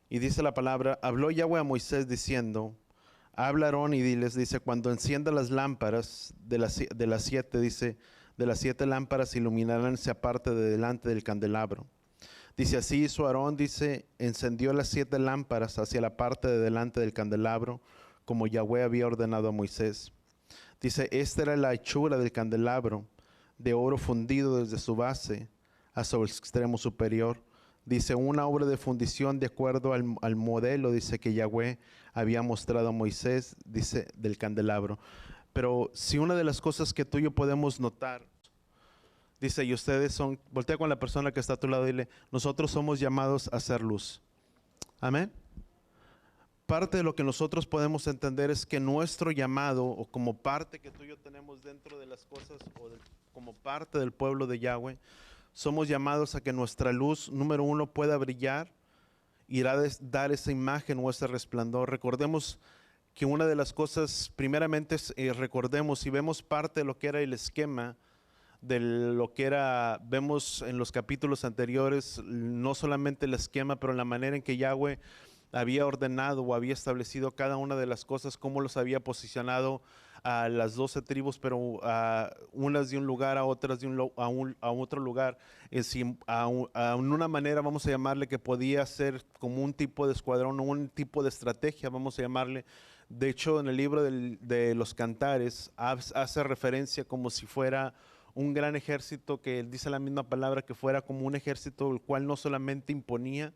Y dice la palabra, habló Yahweh a Moisés diciendo, habla a Aarón y diles, dice, cuando encienda las lámparas de las siete, dice, de las siete lámparas iluminarán se aparte de delante del candelabro. Dice, así hizo Aarón, dice, encendió las siete lámparas hacia la parte de delante del candelabro, como Yahweh había ordenado a Moisés. Dice, esta era la hechura del candelabro, de oro fundido desde su base hasta el extremo superior. Dice, una obra de fundición de acuerdo al modelo, dice, que Yahweh había mostrado a Moisés, dice, del candelabro. Pero si una de las cosas que tú y yo podemos notar, dice, y ustedes son, voltea con la persona que está a tu lado y dile, nosotros somos llamados a hacer luz. Amén. Parte de lo que nosotros podemos entender es que nuestro llamado, o como parte que tú y yo tenemos dentro de las cosas, como parte del pueblo de Yahweh, somos llamados a que nuestra luz, número uno, pueda brillar y dar esa imagen o ese resplandor. Recordemos que una de las cosas, primeramente, recordemos y vemos parte de lo que era el esquema de lo que era, vemos en los capítulos anteriores, no solamente el esquema, pero la manera en que Yahweh había ordenado o había establecido cada una de las cosas, cómo los había posicionado a las 12 tribus, pero a unas de un lugar, a otras de a otro lugar, a una manera, vamos a llamarle, que podía ser como un tipo de escuadrón, un tipo de estrategia, vamos a llamarle. De hecho, en el libro de los Cantares hace referencia como si fuera un gran ejército, que dice la misma palabra, que fuera como un ejército el cual no solamente imponía,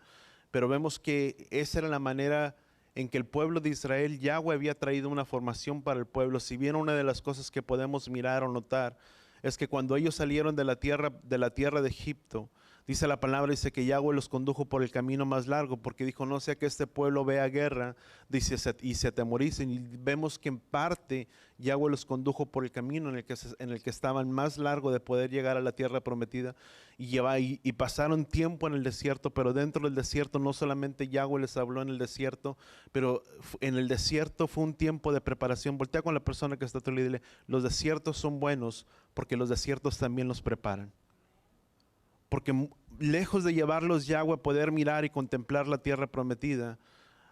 pero vemos que esa era la manera en que el pueblo de Israel, Yahweh había traído una formación para el pueblo. Si bien una de las cosas que podemos mirar o notar es que cuando ellos salieron de la tierra de Egipto, dice la palabra, dice que Yahweh los condujo por el camino más largo, porque dijo, no sea que este pueblo vea guerra, dice, y se atemoricen. Y vemos que en parte Yahweh los condujo por el camino en el que estaban más largo de poder llegar a la tierra prometida, y pasaron tiempo en el desierto. Pero dentro del desierto no solamente Yahweh les habló en el desierto, pero en el desierto fue un tiempo de preparación. Voltea con la persona que está a tu lado y dile, los desiertos son buenos porque los desiertos también los preparan. Porque lejos de llevarlos Yahweh a poder mirar y contemplar la tierra prometida,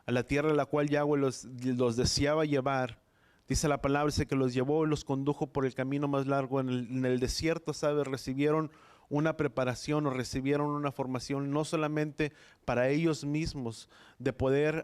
a la tierra a la cual Yahweh los deseaba llevar, dice la palabra, dice que los llevó y los condujo por el camino más largo. En el desierto, ¿sabes? Recibieron una preparación o recibieron una formación no solamente para ellos mismos, de poder,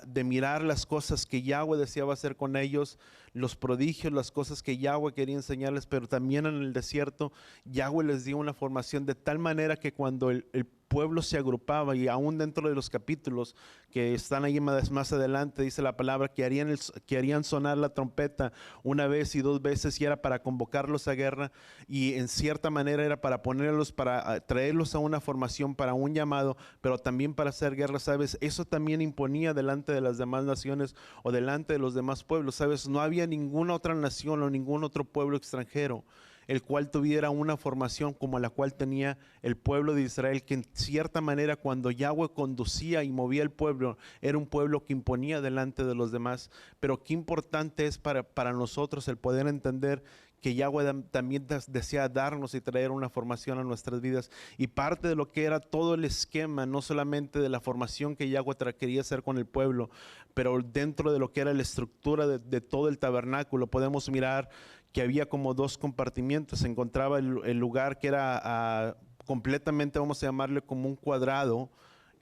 de mirar las cosas que Yahweh deseaba hacer con ellos, los prodigios, las cosas que Yahweh quería enseñarles, pero también en el desierto Yahweh les dio una formación de tal manera que cuando el pueblo se agrupaba, y aún dentro de los capítulos que están ahí más adelante, dice la palabra que harían sonar la trompeta una vez y dos veces, y era para convocarlos a guerra, y en cierta manera era para ponerlos, para traerlos a una formación, para un llamado, pero también para hacer guerra, ¿sabes? Eso también imponía delante de las demás naciones o delante de los demás pueblos, ¿sabes? No había ninguna otra nación o ningún otro pueblo extranjero el cual tuviera una formación como la cual tenía el pueblo de Israel, que en cierta manera, cuando Yahweh conducía y movía el pueblo, era un pueblo que imponía delante de los demás. Pero qué importante es para nosotros el poder entender que Yahweh también desea darnos y traer una formación a nuestras vidas. Y parte de lo que era todo el esquema, no solamente de la formación que Yahweh quería hacer con el pueblo, pero dentro de lo que era la estructura de todo el tabernáculo, podemos mirar que había como dos compartimientos. Se encontraba el lugar que era completamente, vamos a llamarle, como un cuadrado.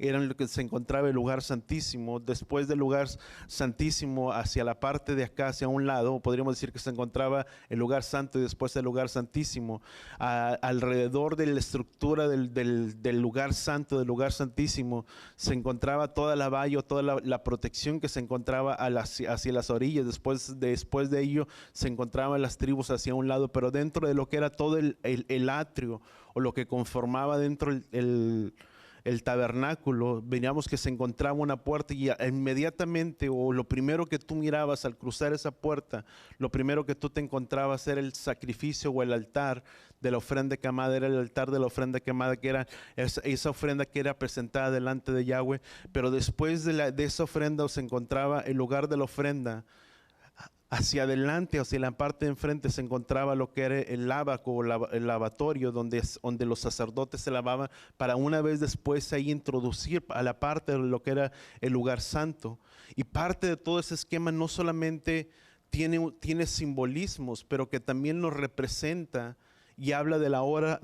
Era en lo que se encontraba el lugar santísimo. Después del lugar santísimo, hacia la parte de acá, hacia un lado, podríamos decir que se encontraba el lugar santo, y después el lugar santísimo. Alrededor de la estructura del lugar santo, del lugar santísimo, se encontraba toda la valla, toda la protección que se encontraba hacia las orillas. Después de ello se encontraban las tribus hacia un lado, pero dentro de lo que era todo el atrio, o lo que conformaba dentro el tabernáculo, veíamos que se encontraba una puerta, y inmediatamente, o lo primero que tú mirabas al cruzar esa puerta, lo primero que tú te encontrabas era el sacrificio o el altar de la ofrenda quemada. Era el altar de la ofrenda quemada, que era esa ofrenda que era presentada delante de Yahweh. Pero después de esa ofrenda se encontraba el lugar de la ofrenda, Hacia adelante, hacia la parte de enfrente, se encontraba lo que era el lavacro o el lavatorio, donde los sacerdotes se lavaban para una vez después ahí introducir a la parte de lo que era el lugar santo. Y parte de todo ese esquema no solamente tiene simbolismos, pero que también nos representa y habla de la obra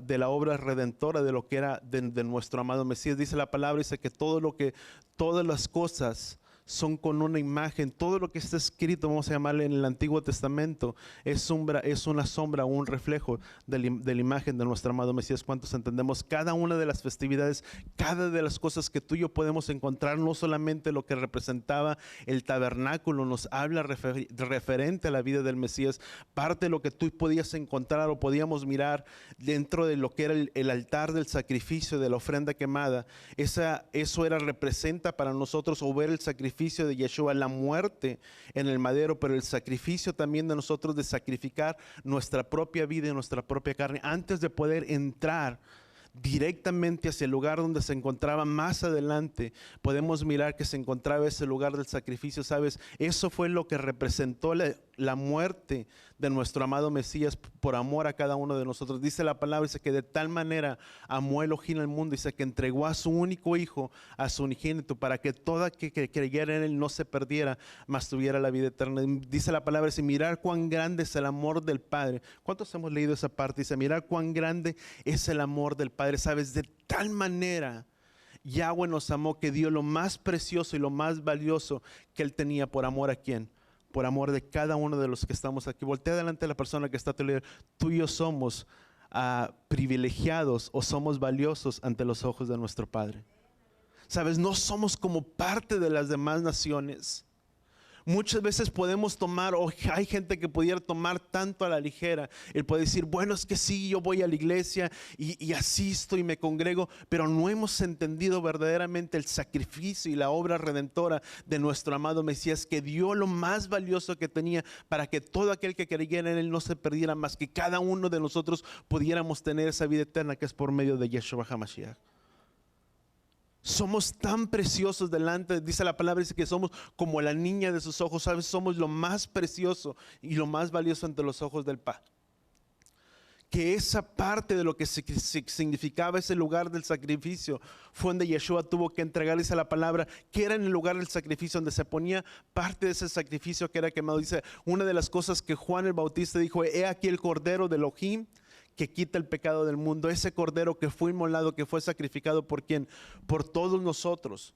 redentora de lo que era de nuestro amado Mesías. Dice la palabra, dice que todas las cosas son con una imagen. Todo lo que está escrito, vamos a llamarle en el Antiguo Testamento, es una sombra o un reflejo de la imagen de nuestro amado Mesías. ¿Cuántos entendemos? Cada una de las festividades, cada de las cosas que tú y yo podemos encontrar, no solamente lo que representaba el tabernáculo, nos habla referente a la vida del Mesías. Parte de lo que tú podías encontrar o podíamos mirar dentro de lo que era el altar del sacrificio, de la ofrenda quemada, eso representa para nosotros, o ver el sacrificio de Yeshua, la muerte en el madero, pero el sacrificio también de nosotros de sacrificar nuestra propia vida y nuestra propia carne antes de poder entrar directamente hacia el lugar donde se encontraba. Más adelante podemos mirar que se encontraba ese lugar del sacrificio. ¿Sabes? Eso fue lo que representó la muerte de nuestro amado Mesías por amor a cada uno de nosotros. Dice la palabra, dice que de tal manera amó Elohim al mundo, dice que entregó a su único hijo, a su unigénito, para que todo aquel que creyera en él no se perdiera, mas tuviera la vida eterna. Dice la palabra, dice, mirar cuán grande es el amor del Padre. ¿Cuántos hemos leído esa parte? Dice, mirar cuán grande es el amor del Padre. ¿Sabes? De tal manera Yahweh nos amó, que dio lo más precioso y lo más valioso que él tenía. ¿Por amor a quién? Por amor de cada uno de los que estamos aquí. Voltea delante de la persona que está a tu lado. Tú y yo somos privilegiados o somos valiosos ante los ojos de nuestro Padre. ¿Sabes? No somos como parte de las demás naciones. Muchas veces podemos tomar, o hay gente que pudiera tomar tanto a la ligera el poder decir, bueno, es que sí, yo voy a la iglesia y asisto y me congrego, pero no hemos entendido verdaderamente el sacrificio y la obra redentora de nuestro amado Mesías, que dio lo más valioso que tenía para que todo aquel que creyera en él no se perdiera, más que cada uno de nosotros pudiéramos tener esa vida eterna, que es por medio de Yeshua HaMashiach. Somos tan preciosos delante, dice la palabra, dice que somos como la niña de sus ojos. ¿Sabes? Somos lo más precioso y lo más valioso ante los ojos del Padre. Que esa parte de lo que significaba ese lugar del sacrificio fue donde Yeshua tuvo que entregar, dice la palabra, que era en el lugar del sacrificio donde se ponía parte de ese sacrificio que era quemado. Dice, una de las cosas que Juan el Bautista dijo, he aquí el Cordero de Elohim que quita el pecado del mundo. Ese cordero que fue inmolado, que fue sacrificado por ¿quién? Por todos nosotros.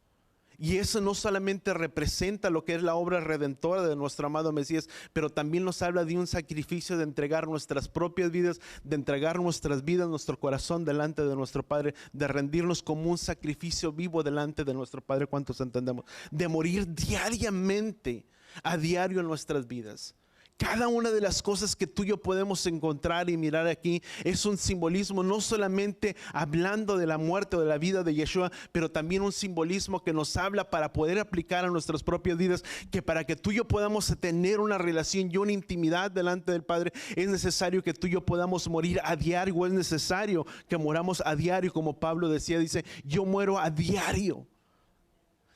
Y eso no solamente representa lo que es la obra redentora de nuestro amado Mesías, pero también nos habla de un sacrificio de entregar nuestras propias vidas, de entregar nuestras vidas, nuestro corazón delante de nuestro Padre, de rendirnos como un sacrificio vivo delante de nuestro Padre. ¿Cuántos entendemos? De morir diariamente, a diario en nuestras vidas. Cada una de las cosas que tú y yo podemos encontrar y mirar aquí es un simbolismo, no solamente hablando de la muerte o de la vida de Yeshua, pero también un simbolismo que nos habla para poder aplicar a nuestras propias vidas, que para que tú y yo podamos tener una relación y una intimidad delante del Padre, es necesario que tú y yo podamos morir a diario. Es necesario que moramos a diario, como Pablo decía, dice, yo muero a diario.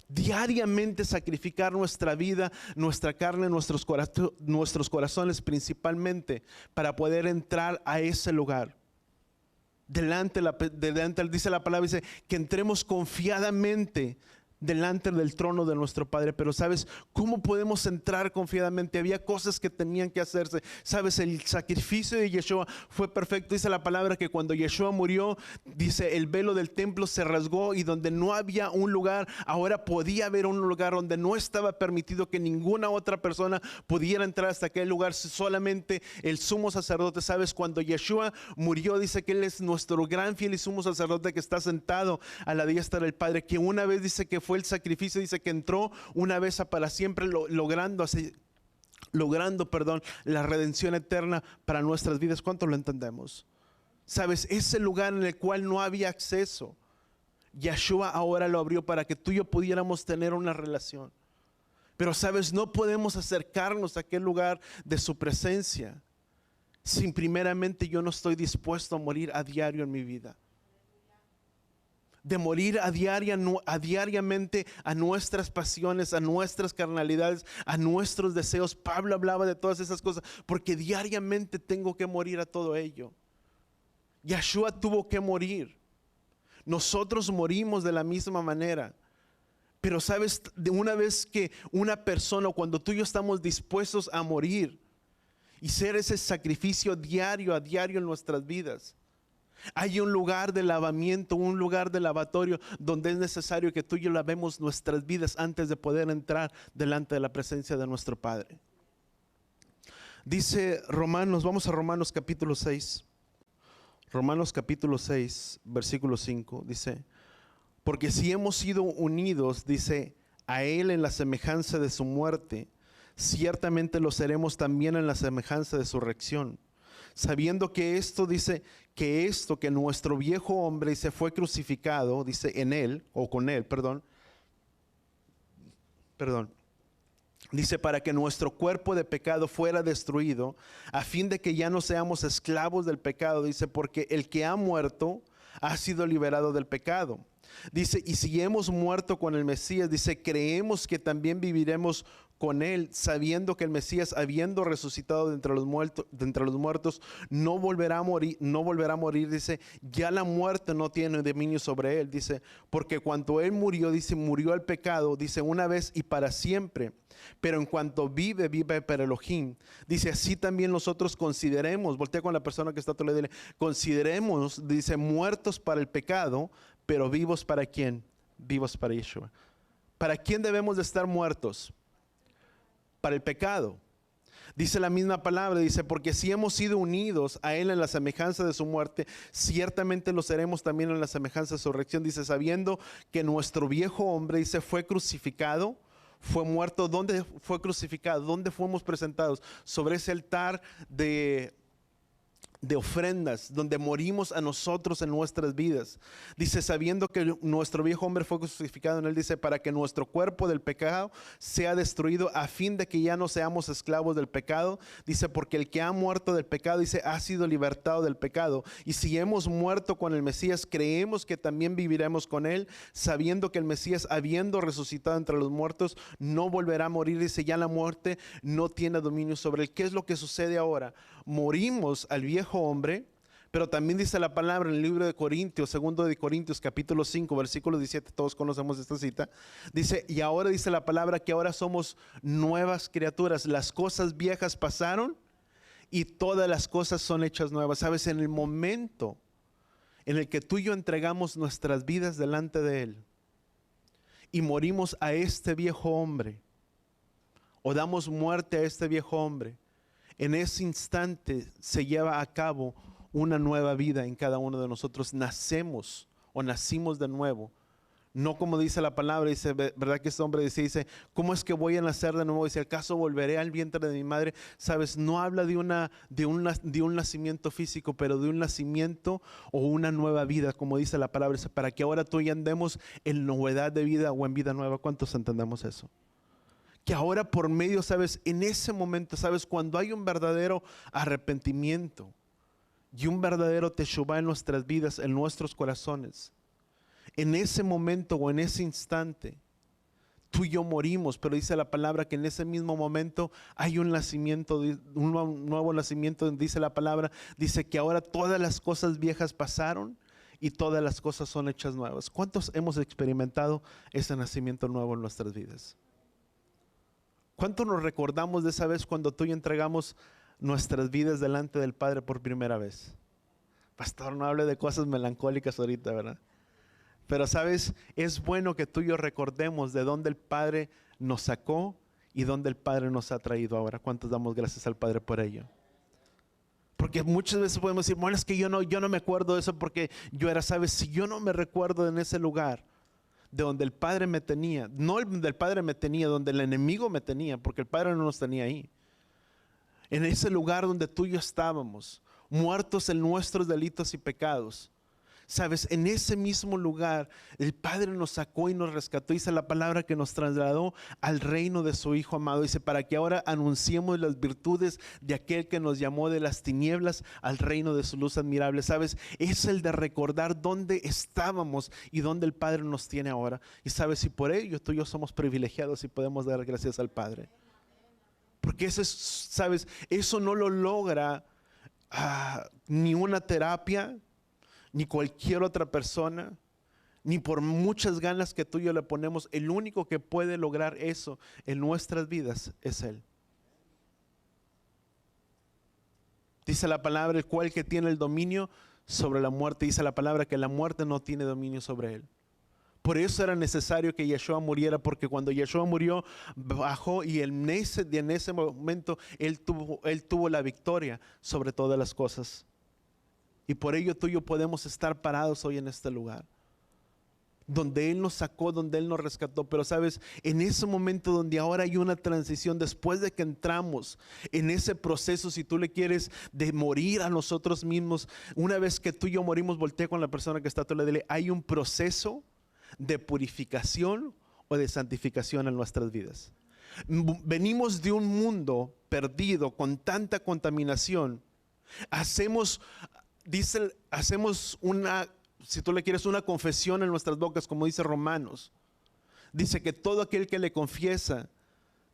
Diariamente sacrificar nuestra vida, nuestra carne, nuestros corazones principalmente, para poder entrar a ese lugar. Delante, dice la palabra, dice que entremos confiadamente delante del trono de nuestro Padre. Pero ¿sabes cómo podemos entrar confiadamente? Había cosas que tenían que hacerse. ¿Sabes? El sacrificio de Yeshua fue perfecto. Dice la palabra que cuando Yeshua murió, dice, el velo del templo se rasgó, y donde no había un lugar, ahora podía haber un lugar donde no estaba permitido que ninguna otra persona pudiera entrar hasta aquel lugar, solamente el sumo sacerdote. ¿Sabes? Cuando Yeshua murió, dice que él es nuestro gran fiel y sumo sacerdote que está sentado a la diestra del Padre, que una vez dice que fue el sacrificio, dice que entró una vez para siempre, logrando la redención eterna para nuestras vidas. ¿Cuánto lo entendemos? ¿Sabes? Ese lugar en el cual no había acceso, Yeshua ahora lo abrió para que tú y yo pudiéramos tener una relación. Pero ¿sabes? No podemos acercarnos a aquel lugar de su presencia sin primeramente yo no estoy dispuesto a morir a diario en mi vida. de morir diariamente a nuestras pasiones, a nuestras carnalidades, a nuestros deseos. Pablo hablaba de todas esas cosas, porque diariamente tengo que morir a todo ello. Yeshua tuvo que morir. Nosotros morimos de la misma manera. Pero sabes, de una vez que una persona, cuando tú y yo estamos dispuestos a morir y ser ese sacrificio a diario en nuestras vidas, hay un lugar de lavamiento, un lugar de lavatorio donde es necesario que tú y yo lavemos nuestras vidas antes de poder entrar delante de la presencia de nuestro Padre. Dice Romanos, vamos a Romanos capítulo 6. Romanos capítulo 6, versículo 5, dice: porque si hemos sido unidos, dice, a Él en la semejanza de su muerte, ciertamente lo seremos también en la semejanza de su resurrección. Sabiendo que esto, dice, que nuestro viejo hombre se fue crucificado, dice, en Él, o con Él, perdón. Dice, para que nuestro cuerpo de pecado fuera destruido, a fin de que ya no seamos esclavos del pecado. Dice, porque el que ha muerto ha sido liberado del pecado. Dice, y si hemos muerto con el Mesías, dice, creemos que también viviremos con Él, sabiendo que el Mesías, habiendo resucitado de entre los muertos, no volverá a morir, dice, ya la muerte no tiene dominio sobre Él, dice, porque cuando Él murió, dice, murió al pecado, dice, una vez y para siempre, pero en cuanto vive para Elohim, dice, así también nosotros consideremos, voltea con la persona que está a tu lado, dile, consideremos, dice, muertos para el pecado, pero vivos para ¿quién? Vivos para Yeshua. ¿Para quién debemos de estar muertos? Para el pecado. Dice la misma palabra, dice, porque si hemos sido unidos a Él en la semejanza de su muerte, ciertamente lo seremos también en la semejanza de su resurrección. Dice, sabiendo que nuestro viejo hombre, dice, fue crucificado, fue muerto. ¿Dónde fue crucificado? ¿Dónde fuimos presentados? Sobre ese altar de ofrendas, donde morimos a nosotros en nuestras vidas. Dice, sabiendo que nuestro viejo hombre fue crucificado en Él, dice, para que nuestro cuerpo del pecado sea destruido, a fin de que ya no seamos esclavos del pecado. Dice, porque el que ha muerto del pecado, dice, ha sido libertado del pecado. Y si hemos muerto con el Mesías, creemos que también viviremos con Él, sabiendo que el Mesías, habiendo resucitado entre los muertos, no volverá a morir. Dice, ya la muerte no tiene dominio sobre Él. ¿Qué es lo que sucede ahora? Morimos al viejo hombre, pero también dice la palabra en el libro de Corintios, segundo de Corintios capítulo 5, versículo 17, todos conocemos esta cita, dice, y ahora dice la palabra que ahora somos nuevas criaturas, las cosas viejas pasaron y todas las cosas son hechas nuevas. Sabes, en el momento en el que tú y yo entregamos nuestras vidas delante de Él y morimos a este viejo hombre, o damos muerte a este viejo hombre, en ese instante se lleva a cabo una nueva vida en cada uno de nosotros. Nacemos o nacimos de nuevo. No como dice la palabra, dice, ¿verdad que este hombre dice, ¿cómo es que voy a nacer de nuevo? Dice, ¿acaso volveré al vientre de mi madre? Sabes, no habla de un nacimiento físico, pero de un nacimiento o una nueva vida, como dice la palabra, dice, para que ahora tú y andemos en novedad de vida o en vida nueva. ¿Cuántos entendemos eso? Que ahora por medio, sabes, en ese momento, sabes, cuando hay un verdadero arrepentimiento y un verdadero teshuvah en nuestras vidas, en nuestros corazones, en ese momento o en ese instante, tú y yo morimos, pero dice la palabra que en ese mismo momento hay un nacimiento, un nuevo nacimiento, dice la palabra, dice que ahora todas las cosas viejas pasaron y todas las cosas son hechas nuevas. ¿Cuántos hemos experimentado ese nacimiento nuevo en nuestras vidas? ¿Cuánto nos recordamos de esa vez cuando tú y yo entregamos nuestras vidas delante del Padre por primera vez? Pastor, no hable de cosas melancólicas ahorita, ¿verdad? Pero sabes, es bueno que tú y yo recordemos de dónde el Padre nos sacó y dónde el Padre nos ha traído ahora. ¿Cuántos damos gracias al Padre por ello? Porque muchas veces podemos decir, bueno, es que yo no me acuerdo de eso porque yo era, sabes, si yo no me recuerdo en ese lugar de donde el Padre me tenía, no donde el Padre me tenía, donde el enemigo me tenía, porque el Padre no nos tenía ahí. En ese lugar donde tú y yo estábamos, muertos en nuestros delitos y pecados. Sabes, en ese mismo lugar el Padre nos sacó y nos rescató. Dice la palabra que nos trasladó al reino de su Hijo amado. Dice, para que ahora anunciemos las virtudes de aquel que nos llamó de las tinieblas al reino de su luz admirable. Sabes, es el de recordar dónde estábamos y dónde el Padre nos tiene ahora. Y sabes, y por ello tú y yo somos privilegiados y podemos dar gracias al Padre. Porque eso es, sabes, eso no lo logra ni una terapia, ni cualquier otra persona, ni por muchas ganas que tú y yo le ponemos. El único que puede lograr eso en nuestras vidas es Él. Dice la palabra, el cual que tiene el dominio sobre la muerte. Dice la palabra que la muerte no tiene dominio sobre Él. Por eso era necesario que Yeshua muriera, porque cuando Yeshua murió, bajó y en ese momento Él tuvo la victoria sobre todas las cosas. Y por ello tú y yo podemos estar parados hoy en este lugar, donde Él nos sacó, donde Él nos rescató. Pero sabes, en ese momento donde ahora hay una transición, después de que entramos en ese proceso, si tú le quieres, de morir a nosotros mismos, una vez que tú y yo morimos, voltea con la persona que está a tu lado y dile, hay un proceso de purificación o de santificación en nuestras vidas. Venimos de un mundo perdido con tanta contaminación. Hacemos una, si tú le quieres, una confesión en nuestras bocas, como dice Romanos. Dice que todo aquel que le confiesa,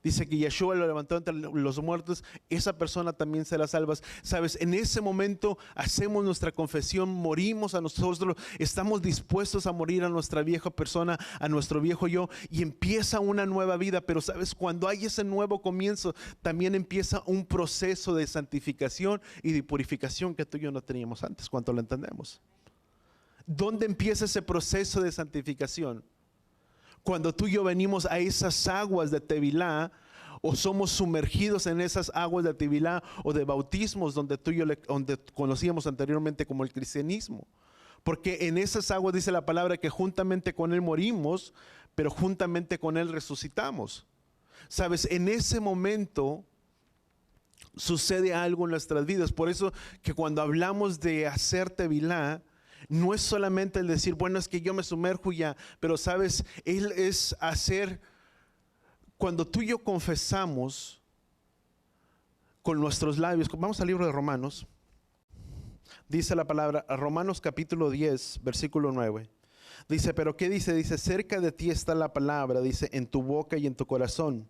dice que Yeshua lo levantó entre los muertos, esa persona también será salva. Sabes, en ese momento hacemos nuestra confesión, morimos a nosotros, estamos dispuestos a morir a nuestra vieja persona, a nuestro viejo yo, y empieza una nueva vida. Pero sabes, cuando hay ese nuevo comienzo, también empieza un proceso de santificación y de purificación que tú y yo no teníamos antes. ¿Cuánto lo entendemos? ¿Dónde empieza ese proceso de santificación? Cuando tú y yo venimos a esas aguas de Tevilá, o somos sumergidos en esas aguas de Tevilá o de bautismos donde tú y yo donde conocíamos anteriormente como el cristianismo. Porque en esas aguas dice la palabra que juntamente con Él morimos, pero juntamente con Él resucitamos. Sabes, en ese momento sucede algo en nuestras vidas. Por eso que cuando hablamos de hacer Tevilá, no es solamente el decir, bueno, es que yo me sumerjo ya, pero sabes, Él es hacer, cuando tú y yo confesamos con nuestros labios. Vamos al libro de Romanos. Dice la palabra, Romanos capítulo 10, versículo 9. Dice, pero ¿qué dice? Dice, cerca de ti está la palabra, dice, en tu boca y en tu corazón.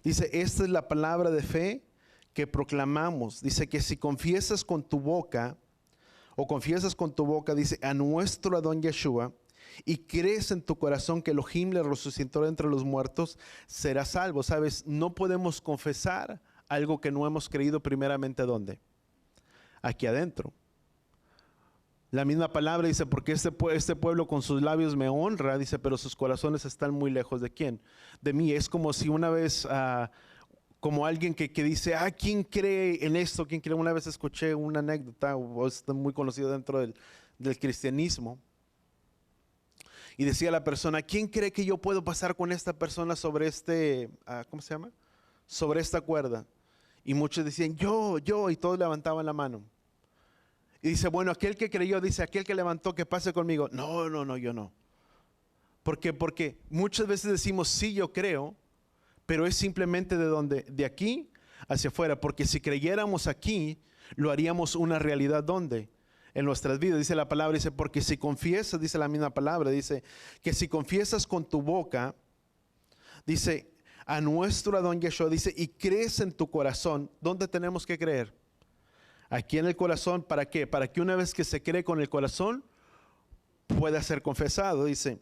Dice, esta es la palabra de fe que proclamamos. Dice que si confiesas con tu boca, dice, a nuestro Adón Yeshua, y crees en tu corazón que Elohim le resucitó entre los muertos, serás salvo. Sabes, no podemos confesar algo que no hemos creído primeramente. ¿Dónde? Aquí adentro. La misma palabra dice, porque este pueblo con sus labios me honra, dice, pero sus corazones están muy lejos de ¿quién? De mí. Es como si una vez, como alguien que dice, ¿quién cree en esto? ¿Quién cree? Una vez escuché una anécdota, está muy conocido dentro del cristianismo. Y decía la persona, ¿quién cree que yo puedo pasar con esta persona sobre ¿cómo se llama? Sobre esta cuerda. Y muchos decían, yo, y todos levantaban la mano. Y dice, bueno, aquel que creyó, dice, aquel que levantó, que pase conmigo. No, yo no. ¿Por qué? Porque muchas veces decimos, sí, yo creo, pero es simplemente ¿de dónde? De aquí hacia afuera. Porque si creyéramos aquí, lo haríamos una realidad. ¿Dónde? En nuestras vidas. Dice la palabra, dice, porque si confiesas, dice la misma palabra, dice, que si confiesas con tu boca, dice, a nuestro Adón Yeshua, dice, y crees en tu corazón. ¿Dónde tenemos que creer? Aquí en el corazón. ¿Para qué? Para que una vez que se cree con el corazón, pueda ser confesado. Dice,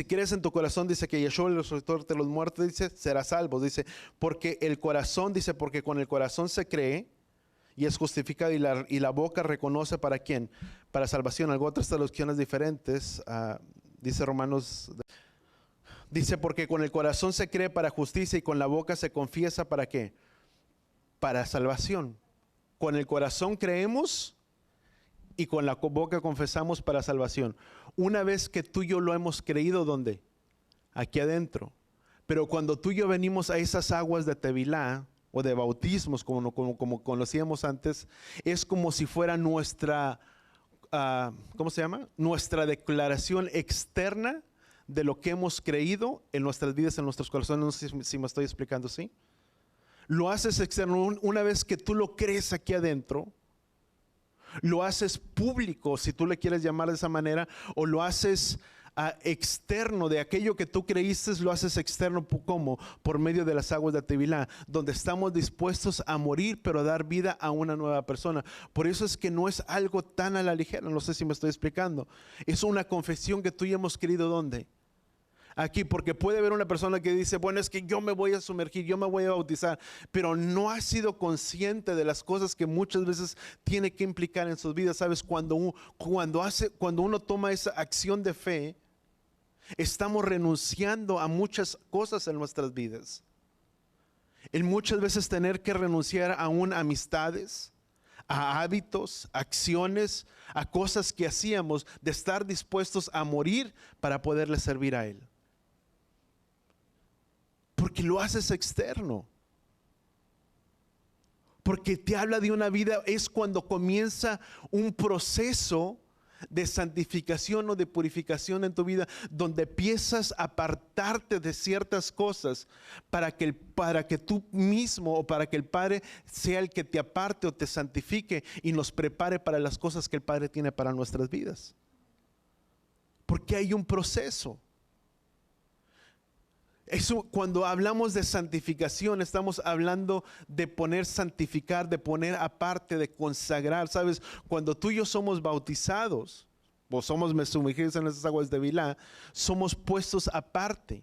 crees en tu corazón, dice que Yeshua el resucitó de los muertos, dice, serás salvo. Dice, porque el corazón, dice, porque con el corazón se cree y es justificado, y la boca reconoce. ¿Para quién? Para salvación. Algo otras traducciones diferentes, dice Romanos, dice, porque con el corazón se cree para justicia y con la boca se confiesa. ¿Para qué? Para salvación. Con el corazón creemos y con la boca confesamos para salvación. Una vez que tú y yo lo hemos creído, ¿dónde? Aquí adentro. Pero cuando tú y yo venimos a esas aguas de Tevilá o de bautismos, como conocíamos antes, es como si fuera nuestra ¿cómo se llama? Nuestra declaración externa de lo que hemos creído en nuestras vidas, en nuestros corazones. No sé si me estoy explicando, ¿sí? Lo haces externo una vez que tú lo crees aquí adentro. Lo haces público, si tú le quieres llamar de esa manera, o lo haces externo de aquello que tú creíste, lo haces externo. ¿Cómo? Por medio de las aguas de Tevilá, donde estamos dispuestos a morir, pero a dar vida a una nueva persona. Por eso es que no es algo tan a la ligera, no sé si me estoy explicando. Es una confesión que tú y hemos querido, ¿dónde? Aquí, porque puede haber una persona que dice, bueno, es que yo me voy a sumergir, yo me voy a bautizar, pero no ha sido consciente de las cosas que muchas veces tiene que implicar en sus vidas. ¿Sabes? Cuando uno toma esa acción de fe, estamos renunciando a muchas cosas en nuestras vidas. En muchas veces tener que renunciar a amistades, a hábitos, acciones, a cosas que hacíamos, de estar dispuestos a morir para poderle servir a Él. Porque lo haces externo. Porque te habla de una vida, es cuando comienza un proceso de santificación o de purificación en tu vida, donde empiezas a apartarte de ciertas cosas para que tú mismo o para que el Padre sea el que te aparte o te santifique y nos prepare para las cosas que el Padre tiene para nuestras vidas. Porque hay un proceso. Eso, cuando hablamos de santificación, estamos hablando de poner, santificar, de poner aparte, de consagrar. ¿Sabes? Cuando tú y yo somos bautizados, o somos sumergidos en esas aguas de Tevilá, somos puestos aparte.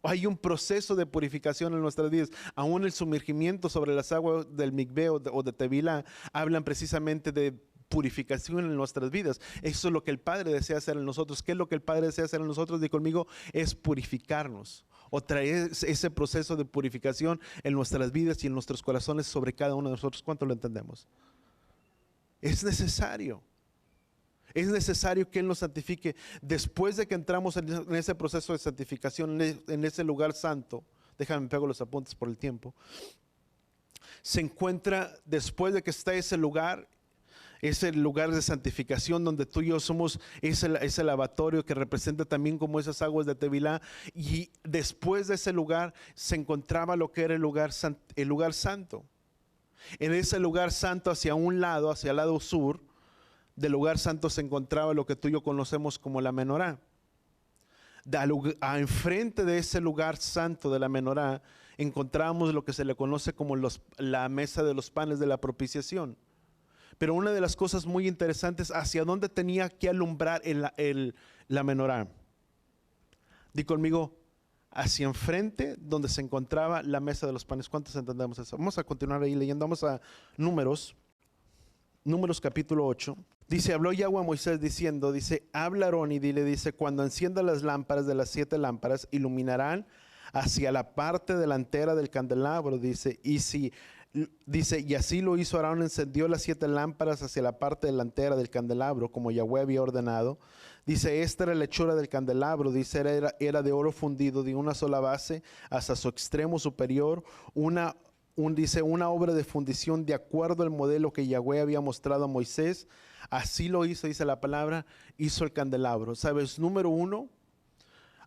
Hay un proceso de purificación en nuestras vidas. Aún el sumergimiento sobre las aguas del Mikvé o de Tevilá hablan precisamente de purificación en nuestras vidas. Eso es lo que el Padre desea hacer en nosotros. ¿Qué es lo que el Padre desea hacer en nosotros? Di conmigo, es purificarnos, o traer ese proceso de purificación en nuestras vidas y en nuestros corazones sobre cada uno de nosotros. ¿Cuánto lo entendemos? Es necesario. Es necesario que Él nos santifique. Después de que entramos en ese proceso de santificación, en ese lugar santo, déjame pego los apuntes por el tiempo, se encuentra, después de que está ese lugar de santificación donde tú y yo somos ese lavatorio que representa también como esas aguas de Tevilá, y después de ese lugar se encontraba lo que era el lugar santo. En ese lugar santo, hacia un lado, hacia el lado sur del lugar santo, se encontraba lo que tú y yo conocemos como la menorá. Enfrente de ese lugar santo de la menorá encontramos lo que se le conoce como la mesa de los panes de la propiciación. Pero una de las cosas muy interesantes, ¿hacia dónde tenía que alumbrar la menorá? Di conmigo, hacia enfrente donde se encontraba la mesa de los panes. ¿Cuántos entendemos eso? Vamos a continuar ahí leyendo. Vamos a Números capítulo 8. Dice, habló Yahweh a Moisés diciendo, dice, habla Aarón y dile, dice, cuando encienda las lámparas de las 7 lámparas, iluminarán hacia la parte delantera del candelabro, dice, y así lo hizo Aarón, encendió las 7 lámparas hacia la parte delantera del candelabro, como Yahweh había ordenado. Dice, esta era la hechura del candelabro, dice, era de oro fundido de una sola base hasta su extremo superior, dice, una obra de fundición de acuerdo al modelo que Yahweh había mostrado a Moisés. Así lo hizo, dice la palabra, hizo el candelabro. ¿Sabes? Número 1,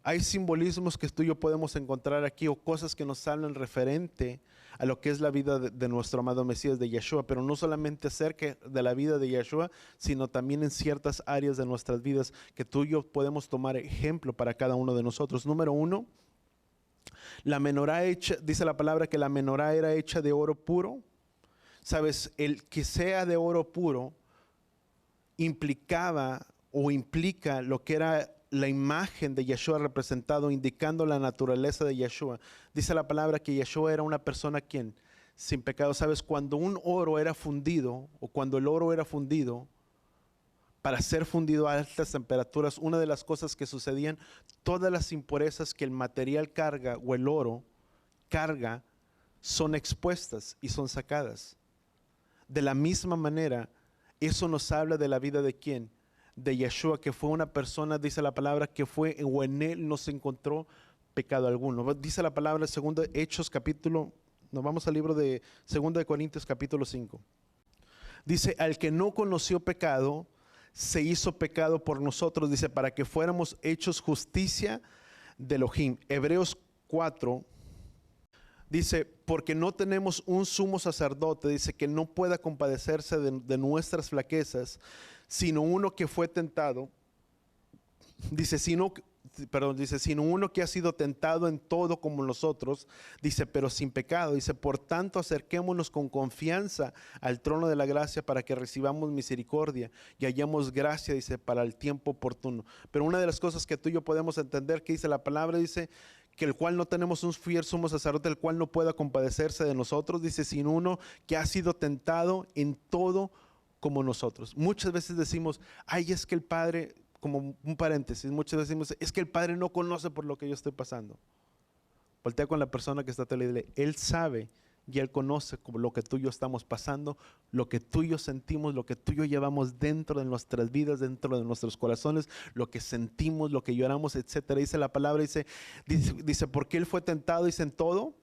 hay simbolismos que tú y yo podemos encontrar aquí, o cosas que nos hablan referente a lo que es la vida de nuestro amado Mesías, de Yeshua, pero no solamente acerca de la vida de Yeshua, sino también en ciertas áreas de nuestras vidas que tú y yo podemos tomar ejemplo para cada uno de nosotros. Número 1, la menorá hecha, dice la palabra que la menorá era hecha de oro puro. Sabes, el que sea de oro puro implicaba o implica lo que era la imagen de Yeshua representado, indicando la naturaleza de Yeshua. Dice la palabra que Yeshua era una persona quien sin pecado. Sabes, cuando un oro era fundido, o cuando el oro era fundido, para ser fundido a altas temperaturas, una de las cosas que sucedían, todas las impurezas que el material carga o el oro carga son expuestas y son sacadas. De la misma manera, eso nos habla de la vida de quién, de Yeshua, que fue una persona, dice la palabra, que fue o en él no se encontró pecado alguno. Dice la palabra, segundo Hechos capítulo, nos vamos al libro de 2 de Corintios capítulo 5. Dice, al que no conoció pecado, se hizo pecado por nosotros, dice, para que fuéramos hechos justicia de Elohim. Hebreos 4 dice, porque no tenemos un sumo sacerdote, dice, que no pueda compadecerse de nuestras flaquezas, sino uno que fue tentado, dice, sino uno que ha sido tentado en todo como nosotros, dice, pero sin pecado. Dice, por tanto, acerquémonos con confianza al trono de la gracia para que recibamos misericordia y hallemos gracia, dice, para el tiempo oportuno. Pero una de las cosas que tú y yo podemos entender que dice la palabra, dice, que el cual no tenemos un fiel sumo sacerdote, el cual no pueda compadecerse de nosotros, dice, sino uno que ha sido tentado en todo como nosotros. Muchas veces decimos, ay, es que el Padre, como un paréntesis, muchas veces decimos, es que el Padre no conoce por lo que yo estoy pasando. Voltea con la persona que está a tu lado y dile, Él sabe y Él conoce lo que tú y yo estamos pasando, lo que tú y yo sentimos, lo que tú y yo llevamos dentro de nuestras vidas, dentro de nuestros corazones, lo que sentimos, lo que lloramos, etcétera. Dice la palabra, dice, porque Él fue tentado, dice, en todo,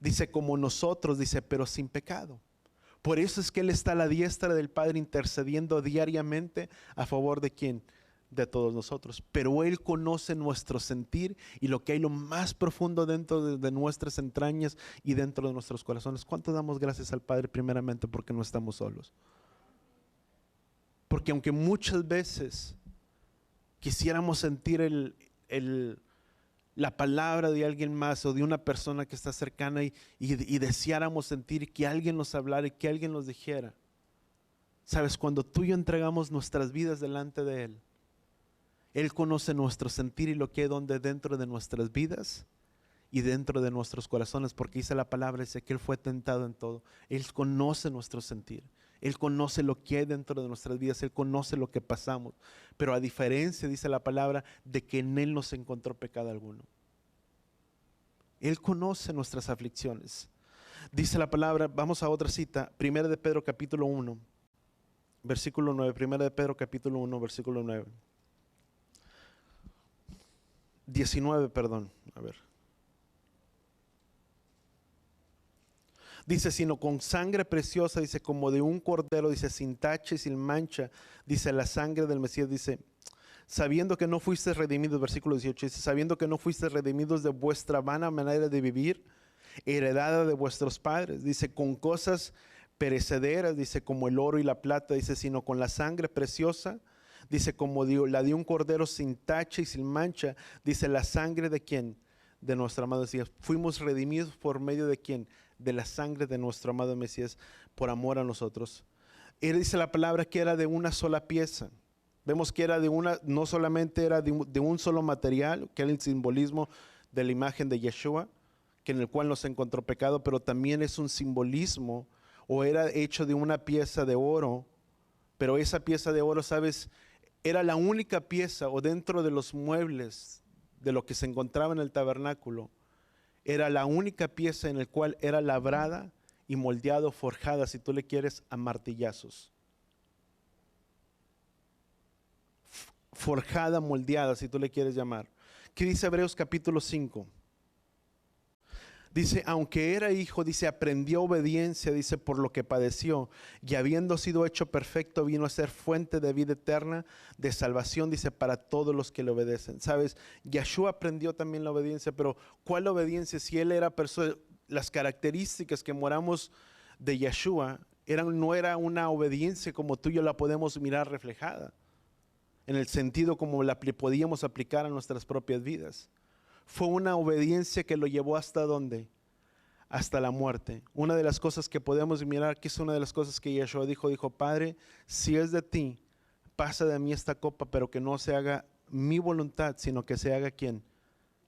dice, como nosotros, dice, pero sin pecado. Por eso es que Él está a la diestra del Padre intercediendo diariamente a favor de ¿quién? De todos nosotros. Pero Él conoce nuestro sentir y lo que hay lo más profundo dentro de nuestras entrañas y dentro de nuestros corazones. ¿Cuánto damos gracias al Padre primeramente porque no estamos solos? Porque aunque muchas veces quisiéramos sentir la palabra de alguien más o de una persona que está cercana y deseáramos sentir que alguien nos hablara y que alguien nos dijera, sabes, cuando tú y yo entregamos nuestras vidas delante de Él, Él conoce nuestro sentir y lo que hay dentro de nuestras vidas y dentro de nuestros corazones, porque dice la palabra, dice que Él fue tentado en todo. Él conoce nuestro sentir, Él conoce lo que hay dentro de nuestras vidas, Él conoce lo que pasamos, pero a diferencia, dice la palabra, de que en Él no se encontró pecado alguno. Él conoce nuestras aflicciones. Dice la palabra, vamos a otra cita, 1 de Pedro capítulo 1, versículo 9, 1 de Pedro capítulo 1, versículo 9. 19, perdón, a ver. Dice, sino con sangre preciosa, dice, como de un cordero, dice, sin tacha y sin mancha, dice, la sangre del Mesías, dice, sabiendo que no fuisteis redimidos, versículo 18, dice, sabiendo que no fuisteis redimidos de vuestra vana manera de vivir, heredada de vuestros padres, dice, con cosas perecederas, dice, como el oro y la plata, dice, sino con la sangre preciosa, dice, como la de un cordero sin tacha y sin mancha, dice, la sangre de quién, de nuestro amado Mesías. Fuimos redimidos por medio de quién, de la sangre de nuestro amado Mesías, por amor a nosotros. Y dice la palabra que era de una sola pieza. Vemos que era no solamente era de un solo material, que era el simbolismo de la imagen de Yeshua, que en el cual no se encontró pecado, pero también es un simbolismo, o era hecho de una pieza de oro, pero esa pieza de oro, ¿sabes? Era la única pieza, o dentro de los muebles de lo que se encontraba en el tabernáculo, era la única pieza en el cual era labrada y moldeado, forjada, si tú le quieres, a martillazos. Forjada, moldeada, si tú le quieres llamar. ¿Qué dice Hebreos capítulo 5? Dice, aunque era hijo, dice, aprendió obediencia, dice, por lo que padeció, y habiendo sido hecho perfecto, vino a ser fuente de vida eterna, de salvación, dice, para todos los que le obedecen. ¿Sabes? Yeshua aprendió también la obediencia, pero ¿cuál obediencia? Si él era persona, las características que moramos de Yeshua, no era una obediencia como tú y yo la podemos mirar reflejada, en el sentido como la podíamos aplicar a nuestras propias vidas. Fue una obediencia que lo llevó hasta ¿dónde? Hasta la muerte. Una de las cosas que podemos mirar, que es una de las cosas que Yeshua dijo, Padre, si es de ti, pasa de mí esta copa, pero que no se haga mi voluntad, sino que se haga ¿quién?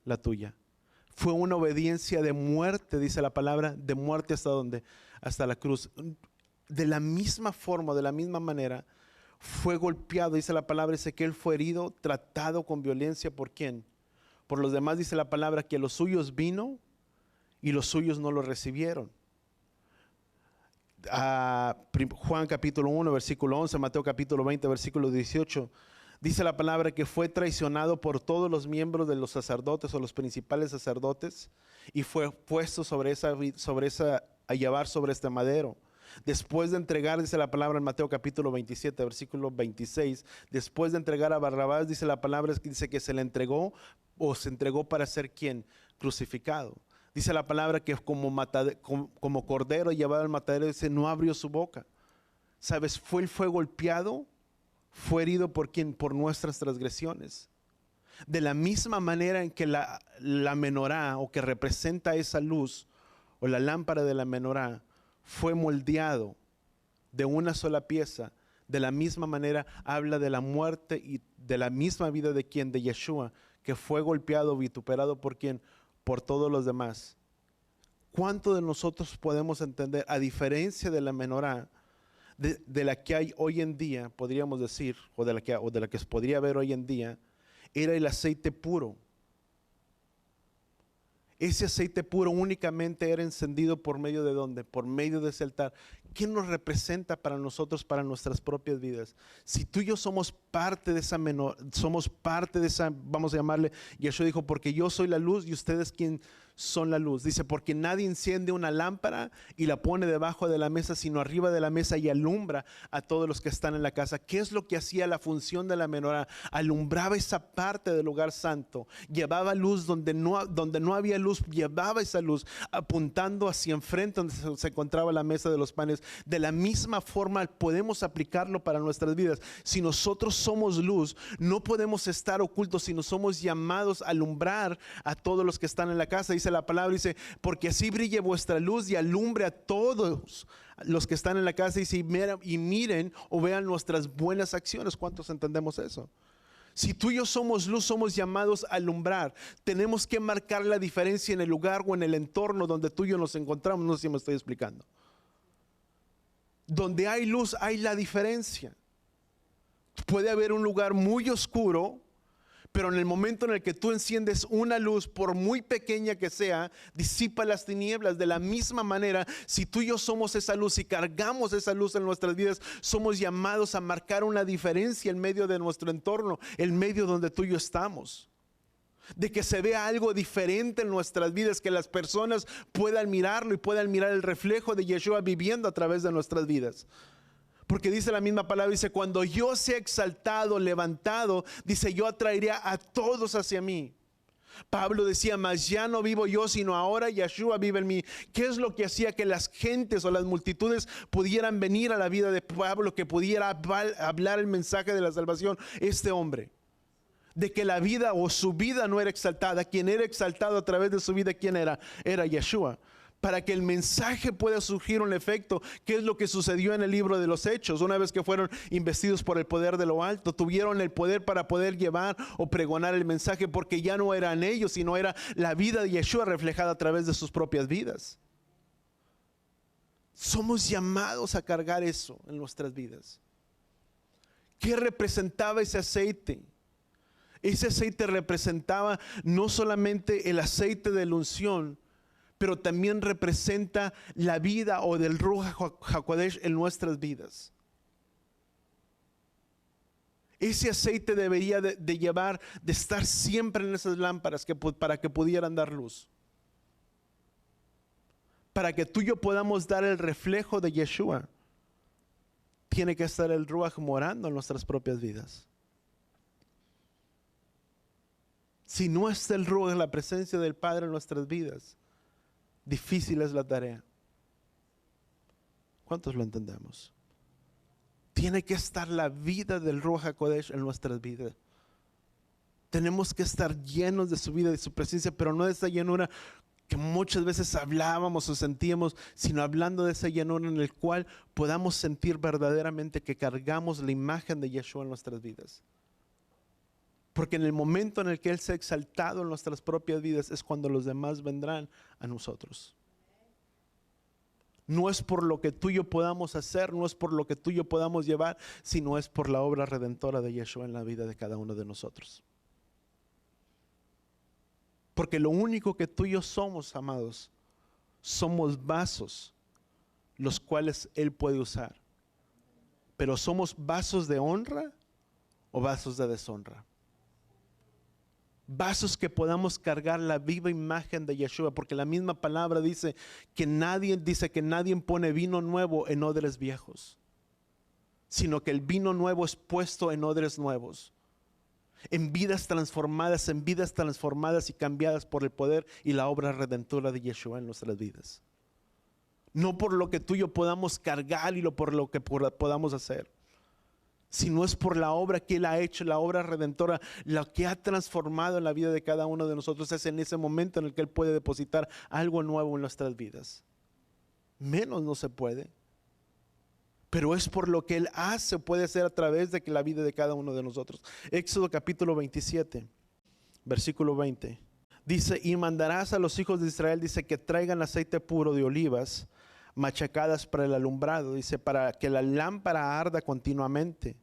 La tuya. Fue una obediencia de muerte, dice la palabra, de muerte hasta ¿dónde? Hasta la cruz. De la misma forma, de la misma manera, fue golpeado, dice la palabra, dice que él fue herido, tratado con violencia, ¿por quién? Por los demás, dice la palabra, que los suyos vino y los suyos no lo recibieron. Juan capítulo 1, versículo 11, Mateo capítulo 20, versículo 18. Dice la palabra que fue traicionado por todos los miembros de los sacerdotes o los principales sacerdotes y fue puesto a llevar sobre este madero. Después de entregar, dice la palabra en Mateo capítulo 27, versículo 26, después de entregar a Barrabás, dice la palabra, dice que se le entregó o se entregó para ser ¿quién? Crucificado. Dice la palabra que como cordero llevado al matadero, dice, no abrió su boca. ¿Sabes? Él fue golpeado, fue herido por ¿quién? Por nuestras transgresiones. De la misma manera en que la menorá, o que representa esa luz, o la lámpara de la menorá, fue moldeado de una sola pieza, de la misma manera habla de la muerte y de la misma vida de ¿quién? De Yeshua, que fue golpeado, vituperado por ¿quién? Por todos los demás. ¿Cuánto de nosotros podemos entender, a diferencia de la menorá, de la que hay hoy en día, podríamos decir, o de la que se podría ver hoy en día, era el aceite puro? Ese aceite puro únicamente era encendido por medio de ¿dónde? Por medio de ese altar. ¿Qué nos representa para nosotros, para nuestras propias vidas? Si tú y yo somos parte de esa somos parte de esa, vamos a llamarle, Yeshua dijo, porque yo soy la luz y ustedes ¿quién son la luz? Dice, porque nadie enciende una lámpara y la pone debajo de la mesa, sino arriba de la mesa, y alumbra a todos los que están en la casa. ¿Qué es lo que hacía la función de la menorá? Alumbraba esa parte del lugar santo, llevaba luz donde no había luz, llevaba esa luz apuntando hacia enfrente donde se encontraba la mesa de los panes. De la misma forma podemos aplicarlo para nuestras vidas. Si nosotros somos luz, no podemos estar ocultos, sino somos llamados a alumbrar a todos los que están en la casa. Dice la palabra, dice, porque así brille vuestra luz y alumbre a todos los que están en la casa, y miren o vean nuestras buenas acciones. ¿Cuántos entendemos eso? Si tú y yo somos luz, somos llamados a alumbrar. Tenemos que marcar la diferencia en el lugar o en el entorno donde tú y yo nos encontramos. No sé si me estoy explicando. Donde hay luz hay la diferencia. Puede haber un lugar muy oscuro, pero en el momento en el que tú enciendes una luz, por muy pequeña que sea, disipa las tinieblas. De la misma manera, si tú y yo somos esa luz y cargamos esa luz en nuestras vidas, somos llamados a marcar una diferencia en medio de nuestro entorno, el medio donde tú y yo estamos. De que se vea algo diferente en nuestras vidas, que las personas puedan mirarlo y puedan mirar el reflejo de Yeshua viviendo a través de nuestras vidas. Porque dice la misma palabra, dice, cuando yo sea exaltado, levantado, dice, yo atraeré a todos hacia mí. Pablo decía, mas ya no vivo yo, sino ahora Yeshua vive en mí. ¿Qué es lo que hacía que las gentes o las multitudes pudieran venir a la vida de Pablo, que pudiera hablar el mensaje de la salvación? Este hombre, de que la vida o su vida no era exaltada. Quien era exaltado a través de su vida, ¿quién era? Era Yeshua. Para que el mensaje pueda surgir un efecto. ¿Qué es lo que sucedió en el libro de los Hechos? Una vez que fueron investidos por el poder de lo alto, tuvieron el poder para poder llevar o pregonar el mensaje, porque ya no eran ellos, sino era la vida de Yeshua reflejada a través de sus propias vidas. Somos llamados a cargar eso en nuestras vidas. ¿Qué representaba ese aceite? Ese aceite representaba no solamente el aceite de la unción, pero también representa la vida o del Ruach HaKodesh en nuestras vidas. Ese aceite debería de llevar, de estar siempre en esas lámparas para que pudieran dar luz. Para que tú y yo podamos dar el reflejo de Yeshua, tiene que estar el Ruach morando en nuestras propias vidas. Si no está el Ruach, la presencia del Padre en nuestras vidas, difícil es la tarea. ¿Cuántos lo entendemos? Tiene que estar la vida del Ruach HaKodesh en nuestras vidas. Tenemos que estar llenos de su vida, de su presencia, pero no de esa llenura que muchas veces hablábamos o sentíamos, sino hablando de esa llenura en el cual podamos sentir verdaderamente que cargamos la imagen de Yeshua en nuestras vidas. Porque en el momento en el que Él sea exaltado en nuestras propias vidas es cuando los demás vendrán a nosotros. No es por lo que tú y yo podamos hacer, no es por lo que tú y yo podamos llevar, sino es por la obra redentora de Yeshua en la vida de cada uno de nosotros. Porque lo único que tú y yo somos, amados, somos vasos los cuales Él puede usar. Pero ¿somos vasos de honra o vasos de deshonra? vasos que podamos cargar la viva imagen de Yeshua, porque la misma palabra dice que nadie pone vino nuevo en odres viejos, sino que el vino nuevo es puesto en odres nuevos, en vidas transformadas y cambiadas por el poder y la obra redentora de Yeshua en nuestras vidas. No por lo que tú y yo podamos cargar y por lo que podamos hacer, sino es por la obra que Él ha hecho, la obra redentora, lo que ha transformado en la vida de cada uno de nosotros. Es en ese momento en el que Él puede depositar algo nuevo en nuestras vidas. Menos no se puede, pero es por lo que Él hace, puede ser a través de la vida de cada uno de nosotros. Éxodo capítulo 27, versículo 20. Dice, y mandarás a los hijos de Israel, dice, que traigan aceite puro de olivas machacadas para el alumbrado, dice, para que la lámpara arda continuamente.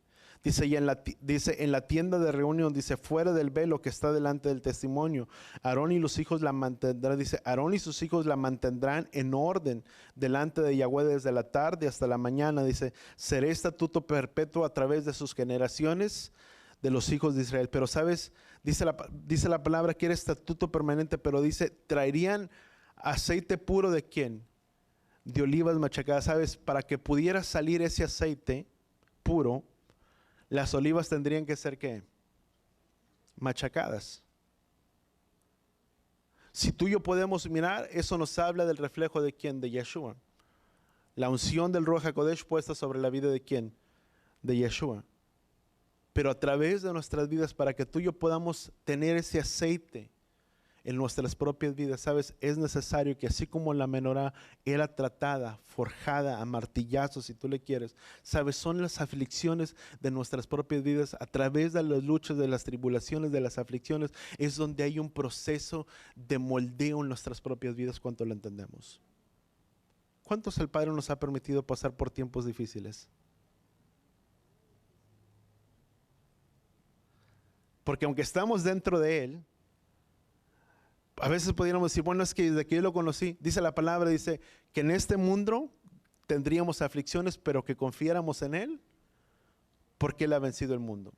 Dice, y en la tienda de reunión, dice, fuera del velo que está delante del testimonio, Aarón y los hijos la mantendrán, dice, Aarón y sus hijos la mantendrán en orden delante de Yahweh desde la tarde hasta la mañana. Dice, seré estatuto perpetuo a través de sus generaciones de los hijos de Israel. Pero sabes, dice la palabra que era estatuto permanente, pero dice, traerían aceite puro ¿de quién? De olivas machacadas. Sabes, para que pudiera salir ese aceite puro, las olivas tendrían que ser ¿qué? Machacadas. Si tú y yo podemos mirar, eso nos habla del reflejo de quién, de Yeshua. La unción del Ruach HaKodesh puesta sobre la vida de quién, de Yeshua. Pero a través de nuestras vidas, para que tú y yo podamos tener ese aceite en nuestras propias vidas, ¿sabes? Es necesario que así como la menorá era tratada, forjada a martillazos, si tú le quieres, ¿sabes? Son las aflicciones de nuestras propias vidas, a través de las luchas, de las tribulaciones, de las aflicciones, es donde hay un proceso de moldeo en nuestras propias vidas. ¿Cuánto lo entendemos? ¿Cuántos el Padre nos ha permitido pasar por tiempos difíciles? Porque aunque estamos dentro de Él, a veces pudiéramos decir, bueno, es que desde que yo lo conocí, dice la palabra, dice que en este mundo tendríamos aflicciones, pero que confiáramos en Él, porque Él ha vencido el mundo.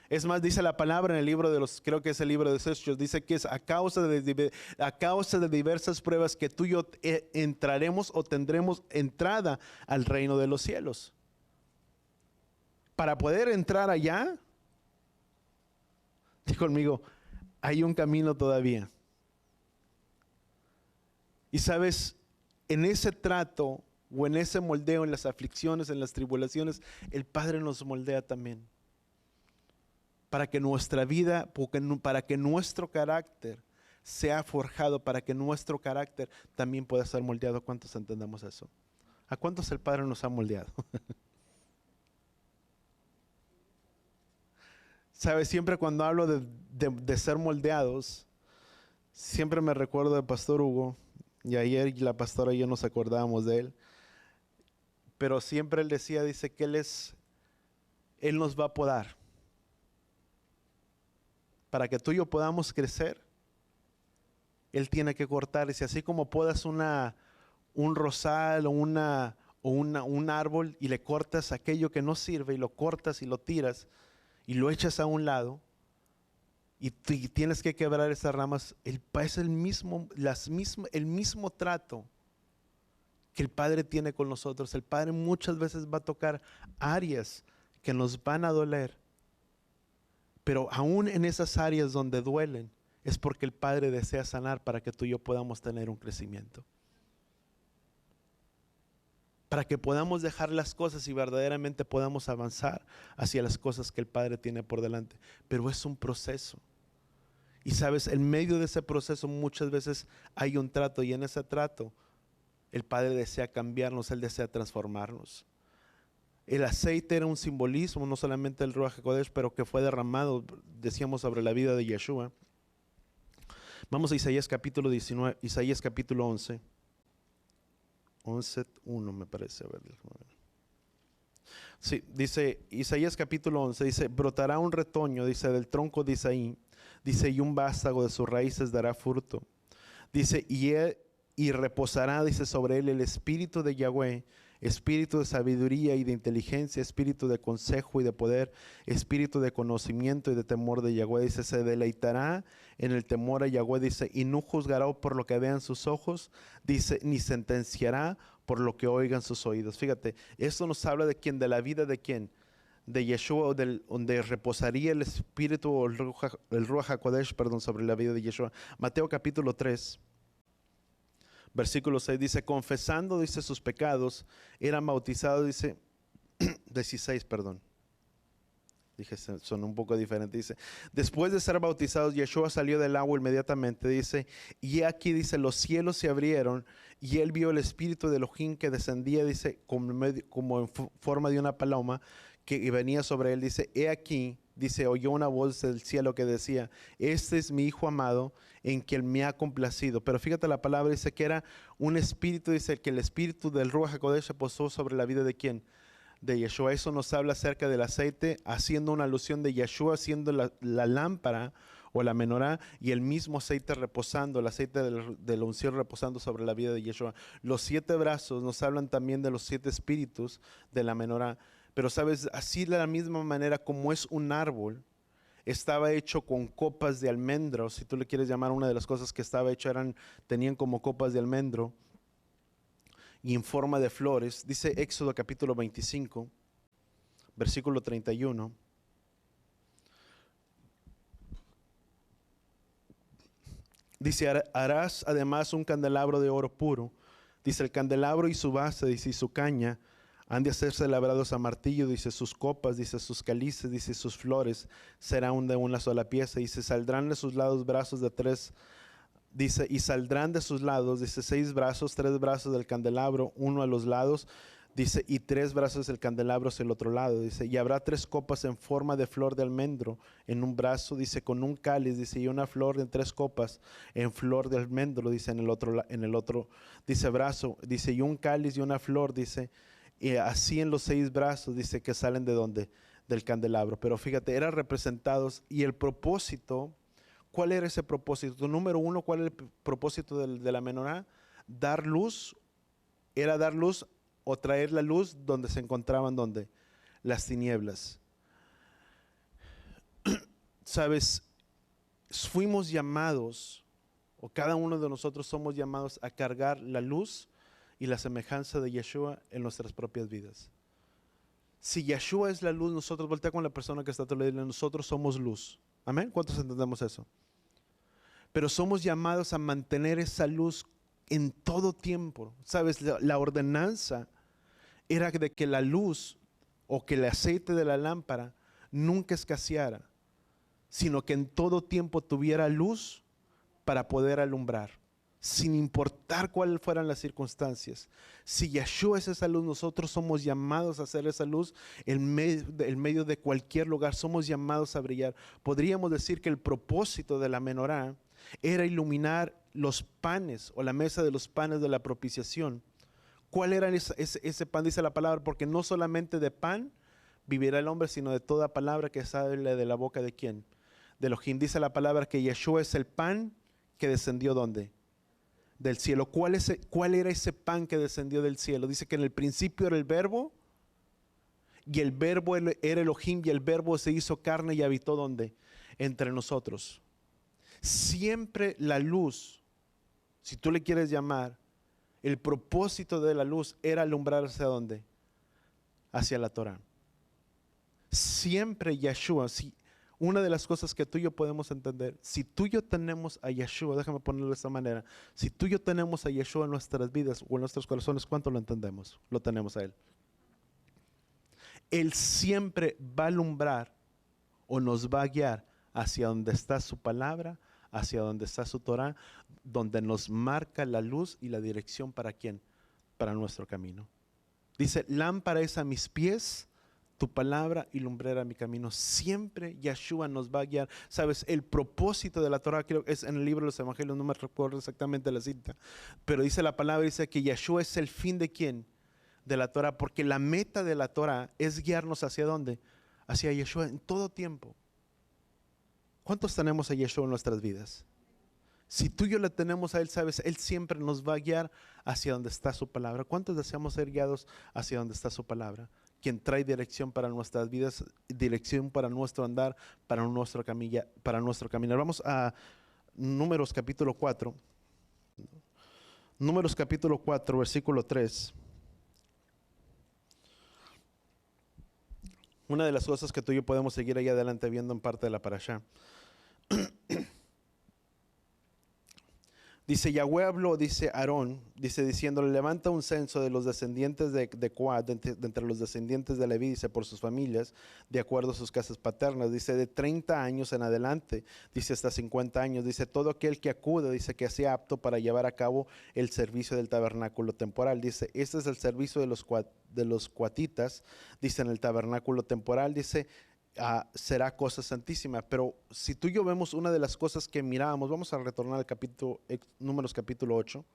Es más, dice la palabra en el libro de creo que es el libro de Hechos, dice que es a causa de diversas pruebas que tú y yo entraremos o tendremos entrada al reino de los cielos. Para poder entrar allá, di conmigo, hay un camino todavía. Y sabes, en ese trato o en ese moldeo, en las aflicciones, en las tribulaciones, el Padre nos moldea también. Para que nuestra vida, para que nuestro carácter sea forjado, para que nuestro carácter también pueda ser moldeado. ¿Cuántos entendemos eso? ¿A cuántos el Padre nos ha moldeado? Sabes, siempre cuando hablo de ser moldeados, siempre me recuerdo del pastor Hugo. Y ayer la pastora y yo nos acordábamos de él. Pero siempre él decía, dice que Él nos va a podar. Para que tú y yo podamos crecer, Él tiene que cortar. Y si así como podas un rosal o un árbol y le cortas aquello que no sirve y lo cortas y lo tiras y lo echas a un lado, y tienes que quebrar esas ramas, es el mismo trato que el Padre tiene con nosotros. El Padre muchas veces va a tocar áreas que nos van a doler, pero aún en esas áreas donde duelen, es porque el Padre desea sanar para que tú y yo podamos tener un crecimiento. Para que podamos dejar las cosas y verdaderamente podamos avanzar hacia las cosas que el Padre tiene por delante. Pero es un proceso. Y sabes, en medio de ese proceso muchas veces hay un trato, y en ese trato el Padre desea cambiarnos, Él desea transformarnos. El aceite era un simbolismo, no solamente el Ruach HaKodesh, pero que fue derramado, decíamos, sobre la vida de Yeshua. Vamos a Isaías capítulo 19, Isaías capítulo 11. 11:1 me parece. A ver. Sí, dice Isaías capítulo 11, dice, brotará un retoño, dice, del tronco de Isaí. Dice, y un vástago de sus raíces dará fruto. Dice, y reposará, dice, sobre él el espíritu de Yahweh, espíritu de sabiduría y de inteligencia, espíritu de consejo y de poder, espíritu de conocimiento y de temor de Yahweh. Dice, se deleitará en el temor a Yahweh, dice, y no juzgará por lo que vean sus ojos, dice, ni sentenciará por lo que oigan sus oídos. Fíjate, esto nos habla de quién, de la vida de quién, de Yeshua, donde reposaría el espíritu o el Ruach HaKodesh, perdón, sobre la vida de Yeshua. Mateo capítulo 3. Versículo 6 dice, confesando, dice, sus pecados, eran bautizados, dice, 16, perdón. Dije, son un poco diferente. Dice, después de ser bautizados, Yeshua salió del agua inmediatamente. Dice, y aquí dice, los cielos se abrieron y él vio el espíritu de Elohim que descendía, dice, como en forma de una paloma que venía sobre él. Dice, he aquí, dice, oyó una voz del cielo que decía, este es mi hijo amado en quien me ha complacido. Pero fíjate la palabra, dice que era un espíritu, dice que el espíritu del Ruach HaKodesh se posó sobre la vida de quién, de Yeshua. Eso nos habla acerca del aceite, haciendo una alusión de Yeshua siendo la lámpara o la menorá, y el mismo aceite reposando, el aceite de la unción reposando sobre la vida de Yeshua. Los 7 brazos nos hablan también de los 7 espíritus de la menorá. Pero sabes, así de la misma manera como es un árbol, estaba hecho con copas de almendro. Si tú le quieres llamar, una de las cosas que estaba hecho tenían como copas de almendro y en forma de flores. Dice Éxodo capítulo 25, versículo 31. Dice, harás además un candelabro de oro puro. Dice, el candelabro y su base, dice, y su caña han de hacerse labrados a martillo. Dice, sus copas, dice, sus cálices, dice, sus flores serán de una sola pieza. Dice, saldrán de sus lados brazos de 3. Dice, y saldrán de sus lados, dice, 6 brazos, 3 brazos del candelabro, uno a los lados. Dice, y 3 brazos del candelabro hacia el otro lado. Dice, y habrá 3 copas en forma de flor de almendro en un brazo, dice, con un cáliz, dice, y una flor en 3 copas en flor de almendro, dice, en el otro, dice, brazo, dice, y un cáliz y una flor, dice, y así en los 6 brazos, dice, que salen de donde, del candelabro. Pero fíjate, eran representados, y el propósito, ¿cuál era ese propósito? Número 1, ¿cuál era el propósito de la menorá? Dar luz, era dar luz o traer la luz donde se encontraban, donde las tinieblas. Sabes, fuimos llamados, o cada uno de nosotros somos llamados a cargar la luz y la semejanza de Yeshua en nuestras propias vidas. Si Yeshua es la luz, nosotros, voltea con la persona que está a tu lado, nosotros somos luz. Amén. ¿Cuántos entendemos eso? Pero somos llamados a mantener esa luz en todo tiempo. Sabes, la ordenanza era de que la luz o que el aceite de la lámpara nunca escaseara, sino que en todo tiempo tuviera luz para poder alumbrar, sin importar cuáles fueran las circunstancias. Si Yeshua es esa luz, nosotros somos llamados a hacer esa luz en medio de cualquier lugar. Somos llamados a brillar. Podríamos decir que el propósito de la menorá era iluminar los panes o la mesa de los panes de la propiciación. ¿Cuál era ese pan? Dice la palabra, porque no solamente de pan vivirá el hombre, sino de toda palabra que sale de la boca de quién, de Elohim. Dice la palabra que Yeshua es el pan que descendió ¿dónde? Del cielo. ¿Cuál era ese pan que descendió del cielo? Dice que en el principio era el verbo, y el verbo era Elohim, y el verbo se hizo carne y habitó ¿dónde? Entre nosotros. Siempre la luz, si tú le quieres llamar, el propósito de la luz era alumbrar hacia dónde? Hacia la Torah. Siempre Yeshua, una de las cosas que tú y yo podemos entender, si tú y yo tenemos a Yeshua, déjame ponerlo de esta manera, si tú y yo tenemos a Yeshua en nuestras vidas o en nuestros corazones, ¿cuánto lo entendemos? Lo tenemos a Él. Él siempre va a alumbrar o nos va a guiar hacia donde está su palabra, hacia donde está su Torah, donde nos marca la luz y la dirección para quién, para nuestro camino. Dice, lámpara es a mis pies tu palabra y lumbrera mi camino. Siempre Yeshua nos va a guiar. Sabes, el propósito de la Torah, creo que es en el libro de los Evangelios, no me recuerdo exactamente la cita, pero dice la palabra, dice que Yeshua es el fin de quién, de la Torah, porque la meta de la Torah es guiarnos hacia dónde, hacia Yeshua en todo tiempo. ¿Cuántos tenemos a Yeshua en nuestras vidas? Si tú y yo le tenemos a Él, sabes, Él siempre nos va a guiar hacia donde está su palabra. ¿Cuántos deseamos ser guiados hacia donde está su palabra? Quien trae dirección para nuestras vidas, dirección para nuestro andar, para nuestro caminar. Vamos a Números capítulo 4. Números capítulo 4, versículo 3. Una de las cosas que tú y yo podemos seguir ahí adelante viendo en parte de la parashá. Dice, Yahweh habló, dice Aarón, dice diciéndole, levanta un censo de los descendientes de Coat, de entre los descendientes de Leví, dice, por sus familias, de acuerdo a sus casas paternas, dice, de 30 años en adelante, dice, hasta 50 años, dice, todo aquel que acude, dice, que sea apto para llevar a cabo el servicio del tabernáculo temporal, dice, este es el servicio de los coatitas, dice, en el tabernáculo temporal, dice, será cosa santísima. Pero si tú y yo vemos una de las cosas que mirábamos, vamos a retornar al capítulo Números capítulo 8.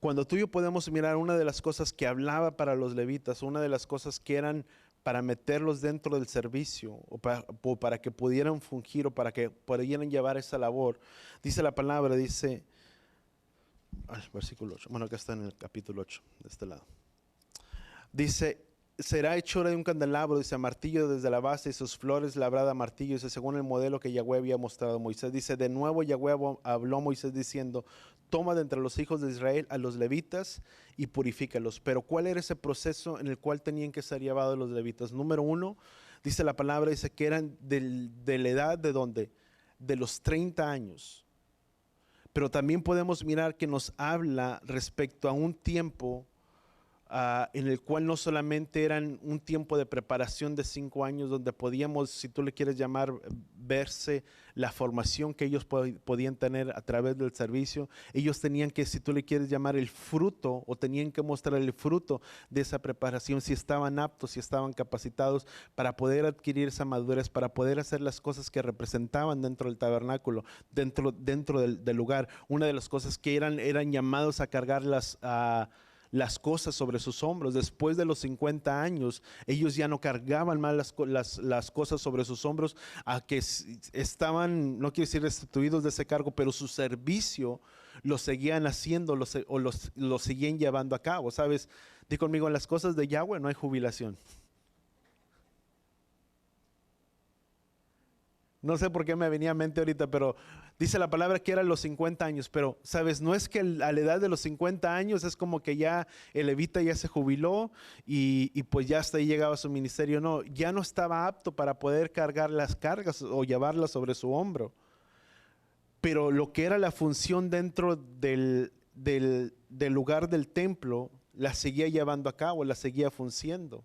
Cuando tú y yo podemos mirar una de las cosas que hablaba para los levitas, una de las cosas que eran para meterlos dentro del servicio o para que pudieran fungir o para que pudieran llevar esa labor, dice la palabra, dice versículo 8, bueno, acá está en el capítulo 8 de este lado, dice, será hechura de un candelabro, dice, a martillo desde la base y sus flores labrada a martillo, dice, según el modelo que Yahweh había mostrado a Moisés. Dice, de nuevo Yahweh habló a Moisés diciendo, toma de entre los hijos de Israel a los levitas y purifícalos. Pero ¿cuál era ese proceso en el cual tenían que ser llevados los levitas? Número uno, dice la palabra, dice que eran de la edad de ¿dónde? De los 30 años. Pero también podemos mirar que nos habla respecto a un tiempo en el cual no solamente eran un tiempo de preparación de 5 años donde podíamos, si tú le quieres llamar, verse la formación que ellos podían tener a través del servicio. Ellos tenían que, si tú le quieres llamar, el fruto, o tenían que mostrar el fruto de esa preparación, si estaban aptos, si estaban capacitados para poder adquirir esa madurez, para poder hacer las cosas que representaban dentro del tabernáculo, dentro del lugar. Una de las cosas que eran llamados a cargar las cosas sobre sus hombros. Después de los 50 años, ellos ya no cargaban más las cosas sobre sus hombros, a que estaban, no quiero decir restituidos de ese cargo, pero su servicio lo seguían haciendo lo seguían llevando a cabo. ¿Sabes? Di conmigo, en las cosas de Yahweh no hay jubilación. No sé por qué me venía a mente ahorita, pero dice la palabra que eran los 50 años. Pero, ¿sabes? No es que a la edad de los 50 años es como que ya el levita ya se jubiló y pues ya hasta ahí llegaba su ministerio. No, ya no estaba apto para poder cargar las cargas o llevarlas sobre su hombro. Pero lo que era la función dentro del lugar del templo, la seguía llevando a cabo, la seguía funcionando.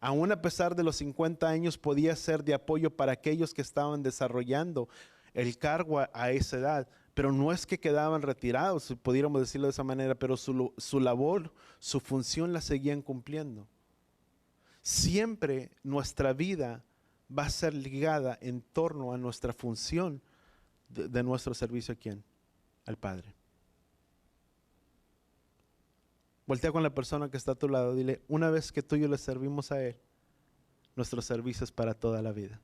Aún a pesar de los 50 años, podía ser de apoyo para aquellos que estaban desarrollando el cargo a esa edad. Pero no es que quedaban retirados, si pudiéramos decirlo de esa manera, pero su labor, su función la seguían cumpliendo. Siempre nuestra vida va a ser ligada en torno a nuestra función de nuestro servicio a ¿quién? Al Padre. Voltea con la persona que está a tu lado, dile, una vez que tú y yo le servimos a Él, nuestro servicio es para toda la vida.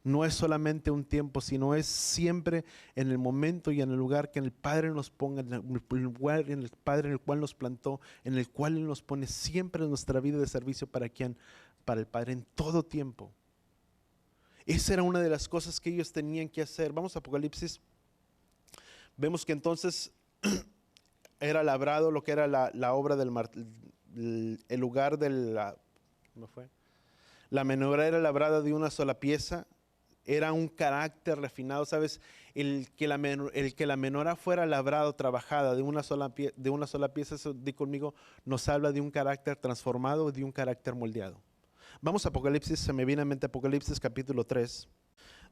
No es solamente un tiempo, sino es siempre en el momento y en el lugar que el Padre nos ponga, en el lugar en el Padre en el cual nos plantó, en el cual Él nos pone siempre en nuestra vida de servicio. ¿Para quién? Para el Padre, en todo tiempo. Esa era una de las cosas que ellos tenían que hacer. Vamos a Apocalipsis. Vemos que entonces era labrado lo que era la obra del el lugar de ¿cómo fue? La menorá era labrada de una sola pieza, era un carácter refinado, ¿sabes? El que la menorá fuera labrado, trabajada de una sola pieza, eso, di conmigo, nos habla de un carácter transformado, de un carácter moldeado. Vamos a Apocalipsis, se me viene a mente Apocalipsis capítulo 3.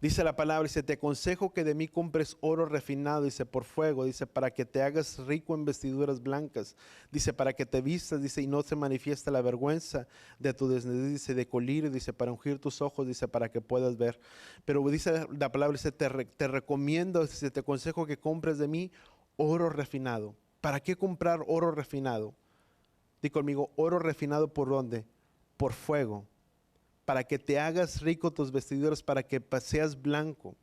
Dice la palabra, dice, te aconsejo que de mí compres oro refinado, dice, por fuego, dice, para que te hagas rico en vestiduras blancas, dice, para que te vistas, dice, y no se manifiesta la vergüenza de tu desnudez, dice, de colirio, dice, para ungir tus ojos, dice, para que puedas ver. Pero dice la palabra, dice, te recomiendo, dice, te aconsejo que compres de mí oro refinado. ¿Para qué comprar oro refinado? Di conmigo, oro refinado, ¿por dónde? Por fuego. para que te hagas rico tus vestiduras, para que seas blanco.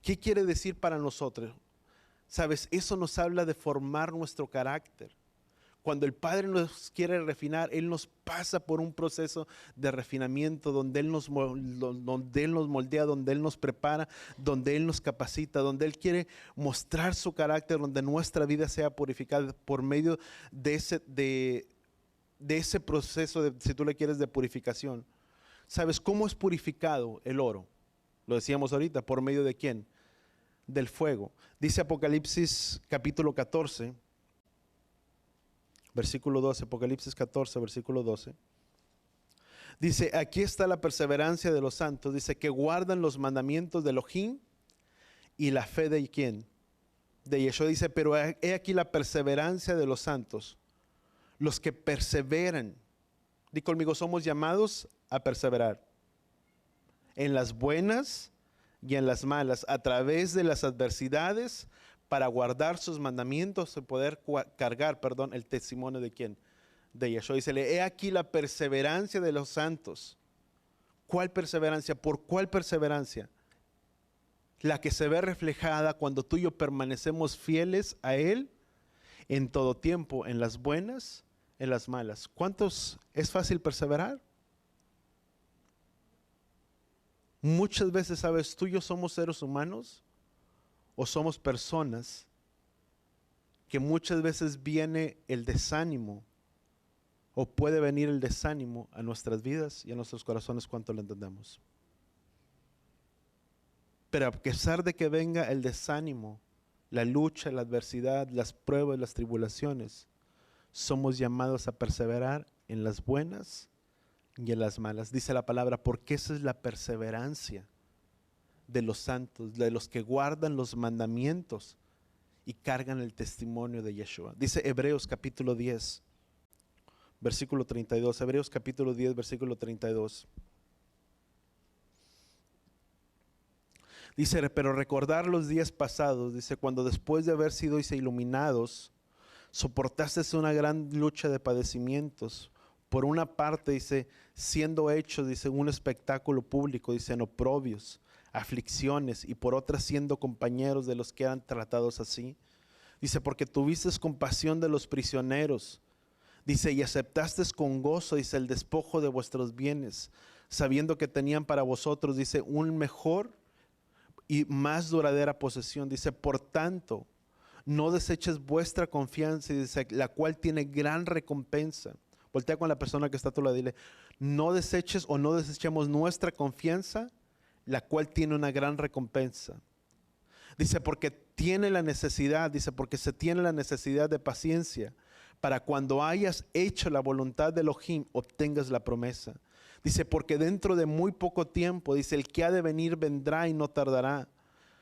¿Qué quiere decir para nosotros? Sabes, eso nos habla de formar nuestro carácter. Cuando el Padre nos quiere refinar, Él nos pasa por un proceso de refinamiento donde Él nos moldea, donde Él nos prepara, donde Él nos capacita, donde Él quiere mostrar su carácter, donde nuestra vida sea purificada por medio de ese proceso, si tú le quieres, de purificación. ¿Sabes cómo es purificado el oro? Lo decíamos ahorita, ¿por medio de quién? Del fuego. Dice Apocalipsis capítulo 14, versículo 12, Apocalipsis 14, versículo 12. Dice, aquí está la perseverancia de los santos. Dice que guardan los mandamientos de Elohim y la fe de ¿quién? De Yeshua. Dice, pero he aquí la perseverancia de los santos, los que perseveran. Di conmigo, somos llamados a perseverar en las buenas y en las malas, a través de las adversidades, para guardar sus mandamientos y poder cargar, el testimonio de ¿quién? De Yeshua. Dice, he aquí la perseverancia de los santos. ¿Cuál perseverancia? ¿Por cuál perseverancia? La que se ve reflejada cuando tú y yo permanecemos fieles a Él en todo tiempo, en las buenas, en las malas. ¿Cuántos es fácil perseverar? Muchas veces, sabes, tú y yo somos seres humanos o somos personas que muchas veces viene el desánimo o puede venir el desánimo a nuestras vidas y a nuestros corazones. ¿Cuánto lo entendemos? Pero a pesar de que venga el desánimo, la lucha, la adversidad, las pruebas, las tribulaciones, somos llamados a perseverar en las buenas y en las malas. Dice la palabra, porque esa es la perseverancia de los santos, de los que guardan los mandamientos y cargan el testimonio de Yeshua. Dice Hebreos capítulo 10, versículo 32. Hebreos capítulo 10, versículo 32. Dice, pero recordar los días pasados, dice, cuando después de haber sido iluminados, soportaste una gran lucha de padecimientos. Por una parte, dice, siendo hechos, dice, un espectáculo público, dice, en oprobios, aflicciones, y por otra siendo compañeros de los que eran tratados así. Dice, porque tuviste compasión de los prisioneros, dice, y aceptaste con gozo, dice, el despojo de vuestros bienes, sabiendo que tenían para vosotros, dice, un mejor y más duradera posesión. Dice, por tanto, no deseches vuestra confianza, dice, la cual tiene gran recompensa. Voltea con la persona que está a tu lado, dile, no deseches o no desechemos nuestra confianza, la cual tiene una gran recompensa. Dice, porque tiene la necesidad, dice, porque se tiene la necesidad de paciencia, para cuando hayas hecho la voluntad de Elohim, obtengas la promesa. Dice, porque dentro de muy poco tiempo, dice, el que ha de venir vendrá y no tardará,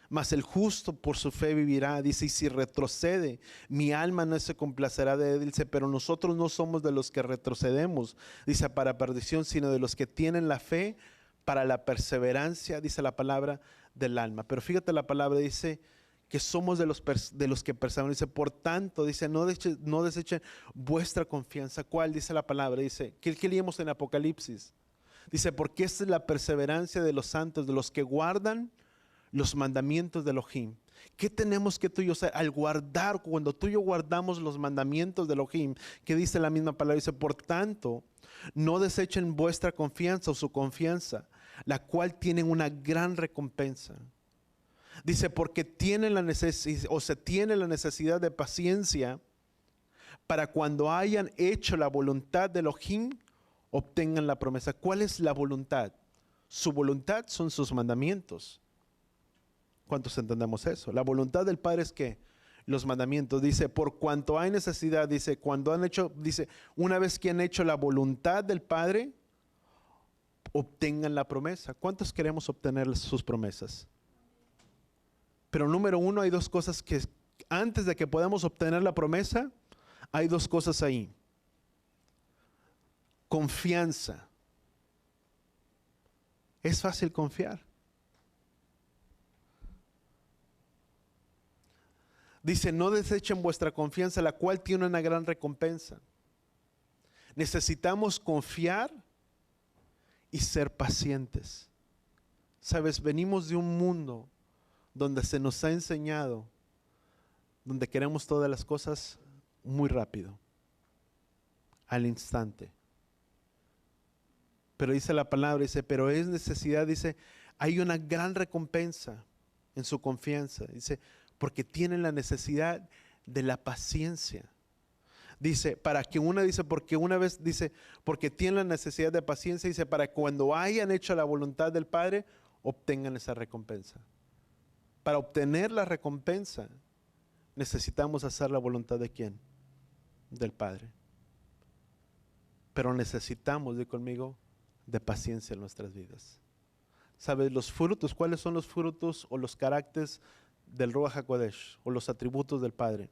mas el justo por su fe vivirá. Dice, y si retrocede, mi alma no se complacerá de él. Dice, pero nosotros no somos de los que retrocedemos, dice, para perdición, sino de los que tienen la fe para la perseverancia, dice la palabra, del alma. Pero fíjate, la palabra dice que somos de los que perseveran. Dice, por tanto, dice, no desechen vuestra confianza. ¿Cuál? Dice la palabra, dice, ¿qué leímos en Apocalipsis? Dice, porque esta es la perseverancia de los santos, de los que guardan los mandamientos de Elohim. ¿Qué tenemos que tú y yo hacer? Al guardar, cuando tú y yo guardamos los mandamientos de Elohim, que dice la misma palabra, dice, por tanto, no desechen vuestra confianza o su confianza, la cual tiene una gran recompensa. Dice, porque tienen la necesidad, o se tiene la necesidad de paciencia, para cuando hayan hecho la voluntad de Elohim, obtengan la promesa. ¿Cuál es la voluntad? Su voluntad son sus mandamientos. ¿Cuántos entendemos eso? La voluntad del Padre es que los mandamientos, dice, por cuanto hay necesidad, dice, cuando han hecho, dice, una vez que han hecho la voluntad del Padre, obtengan la promesa. ¿Cuántos queremos obtener sus promesas? Pero número uno, hay dos cosas que antes de que podamos obtener la promesa, hay dos cosas ahí. Confianza. Es fácil confiar. Dice, no desechen vuestra confianza, la cual tiene una gran recompensa. Necesitamos confiar y ser pacientes. Sabes, venimos de un mundo donde se nos ha enseñado, donde queremos todas las cosas muy rápido, al instante. Pero dice la palabra, dice, pero es necesidad, dice, hay una gran recompensa en su confianza. Dice, porque tienen la necesidad de la paciencia. Dice, para que una, dice, porque una vez, dice, porque tienen la necesidad de paciencia, dice, para que cuando hayan hecho la voluntad del Padre, obtengan esa recompensa. Para obtener la recompensa, necesitamos hacer la voluntad de ¿quién? Del Padre. Pero necesitamos, di conmigo, de paciencia en nuestras vidas. ¿Sabes los frutos? ¿Cuáles son los frutos o los caracteres del Ruach HaKodesh o los atributos del Padre?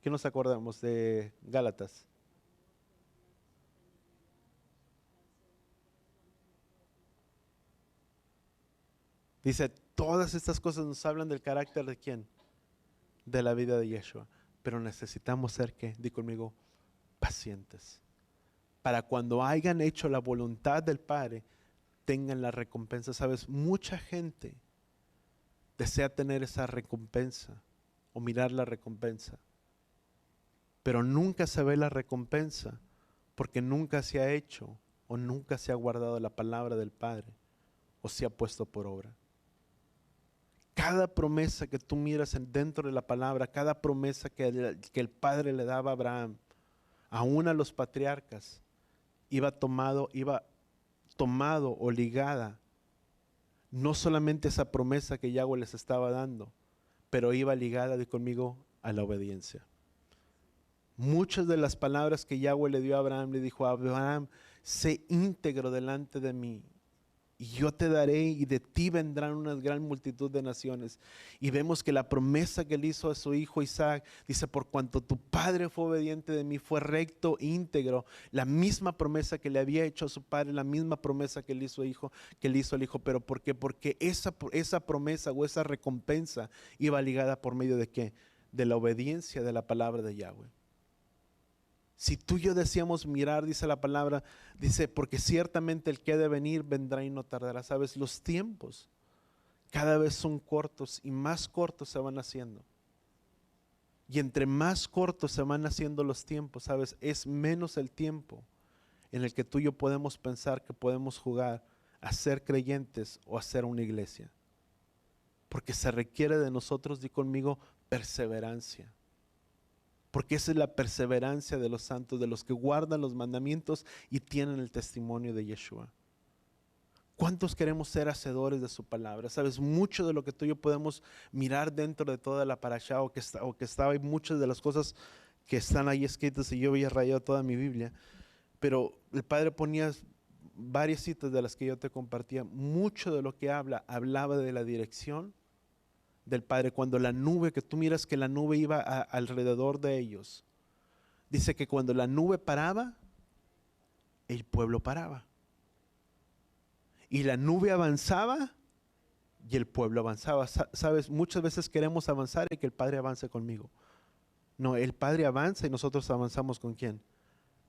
¿Qué nos acordamos de Gálatas? Dice, todas estas cosas nos hablan del carácter de ¿quién? De la vida de Yeshua. Pero necesitamos ser, ¿qué? Di conmigo, pacientes. Para cuando hayan hecho la voluntad del Padre, tengan la recompensa. Sabes, mucha gente desea tener esa recompensa o mirar la recompensa, pero nunca se ve la recompensa porque nunca se ha hecho o nunca se ha guardado la palabra del Padre o se ha puesto por obra. Cada promesa que tú miras dentro de la palabra, cada promesa que el Padre le daba a Abraham, aún a los patriarcas, iba tomado o ligada, no solamente esa promesa que Yahweh les estaba dando, pero iba ligada, di conmigo, a la obediencia. Muchas de las palabras que Yahweh le dio a Abraham, le dijo a Abraham, sé íntegro delante de mí, y yo te daré, y de ti vendrán una gran multitud de naciones. Y vemos que la promesa que le hizo a su hijo Isaac, dice, por cuanto tu padre fue obediente de mí, fue recto, íntegro. La misma promesa que le había hecho a su padre, la misma promesa que le hizo al hijo. ¿Pero por qué? Porque esa promesa o esa recompensa iba ligada por medio de ¿qué? De la obediencia de la palabra de Yahweh. Si tú y yo deseamos mirar, dice la palabra, dice, porque ciertamente el que ha de venir vendrá y no tardará. Sabes, los tiempos cada vez son cortos y más cortos se van haciendo. Y entre más cortos se van haciendo los tiempos, sabes, es menos el tiempo en el que tú y yo podemos pensar que podemos jugar a ser creyentes o a ser una iglesia. Porque se requiere de nosotros, di conmigo, perseverancia. Porque esa es la perseverancia de los santos, de los que guardan los mandamientos y tienen el testimonio de Yeshua. ¿Cuántos queremos ser hacedores de su palabra? Sabes, mucho de lo que tú y yo podemos mirar dentro de toda la parashá o que estaba y muchas de las cosas que están ahí escritas, y yo había rayado toda mi Biblia, pero el Padre ponía varias citas de las que yo te compartía. Mucho de lo que hablaba de la dirección del Padre. Cuando la nube, que tú miras que la nube iba alrededor de ellos, dice que cuando la nube paraba, el pueblo paraba, y la nube avanzaba y el pueblo avanzaba. Sabes, muchas veces queremos avanzar y que el Padre avance conmigo. No, el Padre avanza y nosotros avanzamos ¿con quién?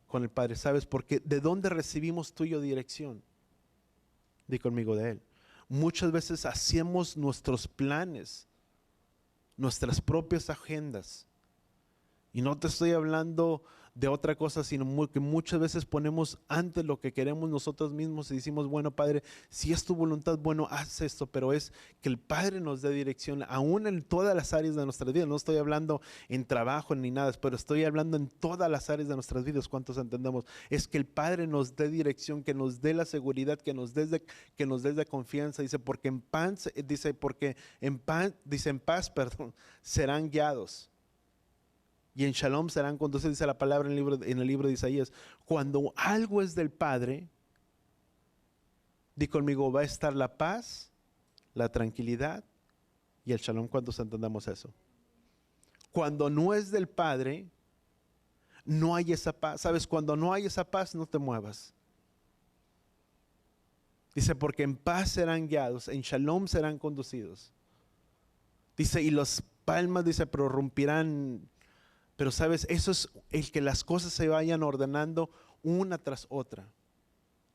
Con el Padre. ¿Sabes? Porque ¿de dónde recibimos tú y yo dirección? Di conmigo, de Él. Muchas veces hacemos nuestros planes, nuestras propias agendas. Y no te estoy hablando de otra cosa, sino que muchas veces ponemos antes lo que queremos nosotros mismos y decimos, bueno, Padre, si es tu voluntad, bueno, haz esto, pero es que el Padre nos dé dirección, aún en todas las áreas de nuestras vidas. No estoy hablando en trabajo ni nada, pero estoy hablando en todas las áreas de nuestras vidas. ¿Cuántos entendemos? Es que el Padre nos dé dirección, que nos dé la seguridad, que nos dé de confianza. Dice, porque en paz, perdón, serán guiados. Y en Shalom serán conducidos, dice la palabra en el libro de Isaías. Cuando algo es del Padre, di conmigo, va a estar la paz, la tranquilidad y el Shalom. ¿Cuántos entendamos eso? Cuando no es del Padre, no hay esa paz. ¿Sabes? Cuando no hay esa paz, no te muevas. Dice, porque en paz serán guiados, en Shalom serán conducidos. Dice, y los palmas, dice, prorrumpirán. Pero sabes, eso es el que las cosas se vayan ordenando una tras otra.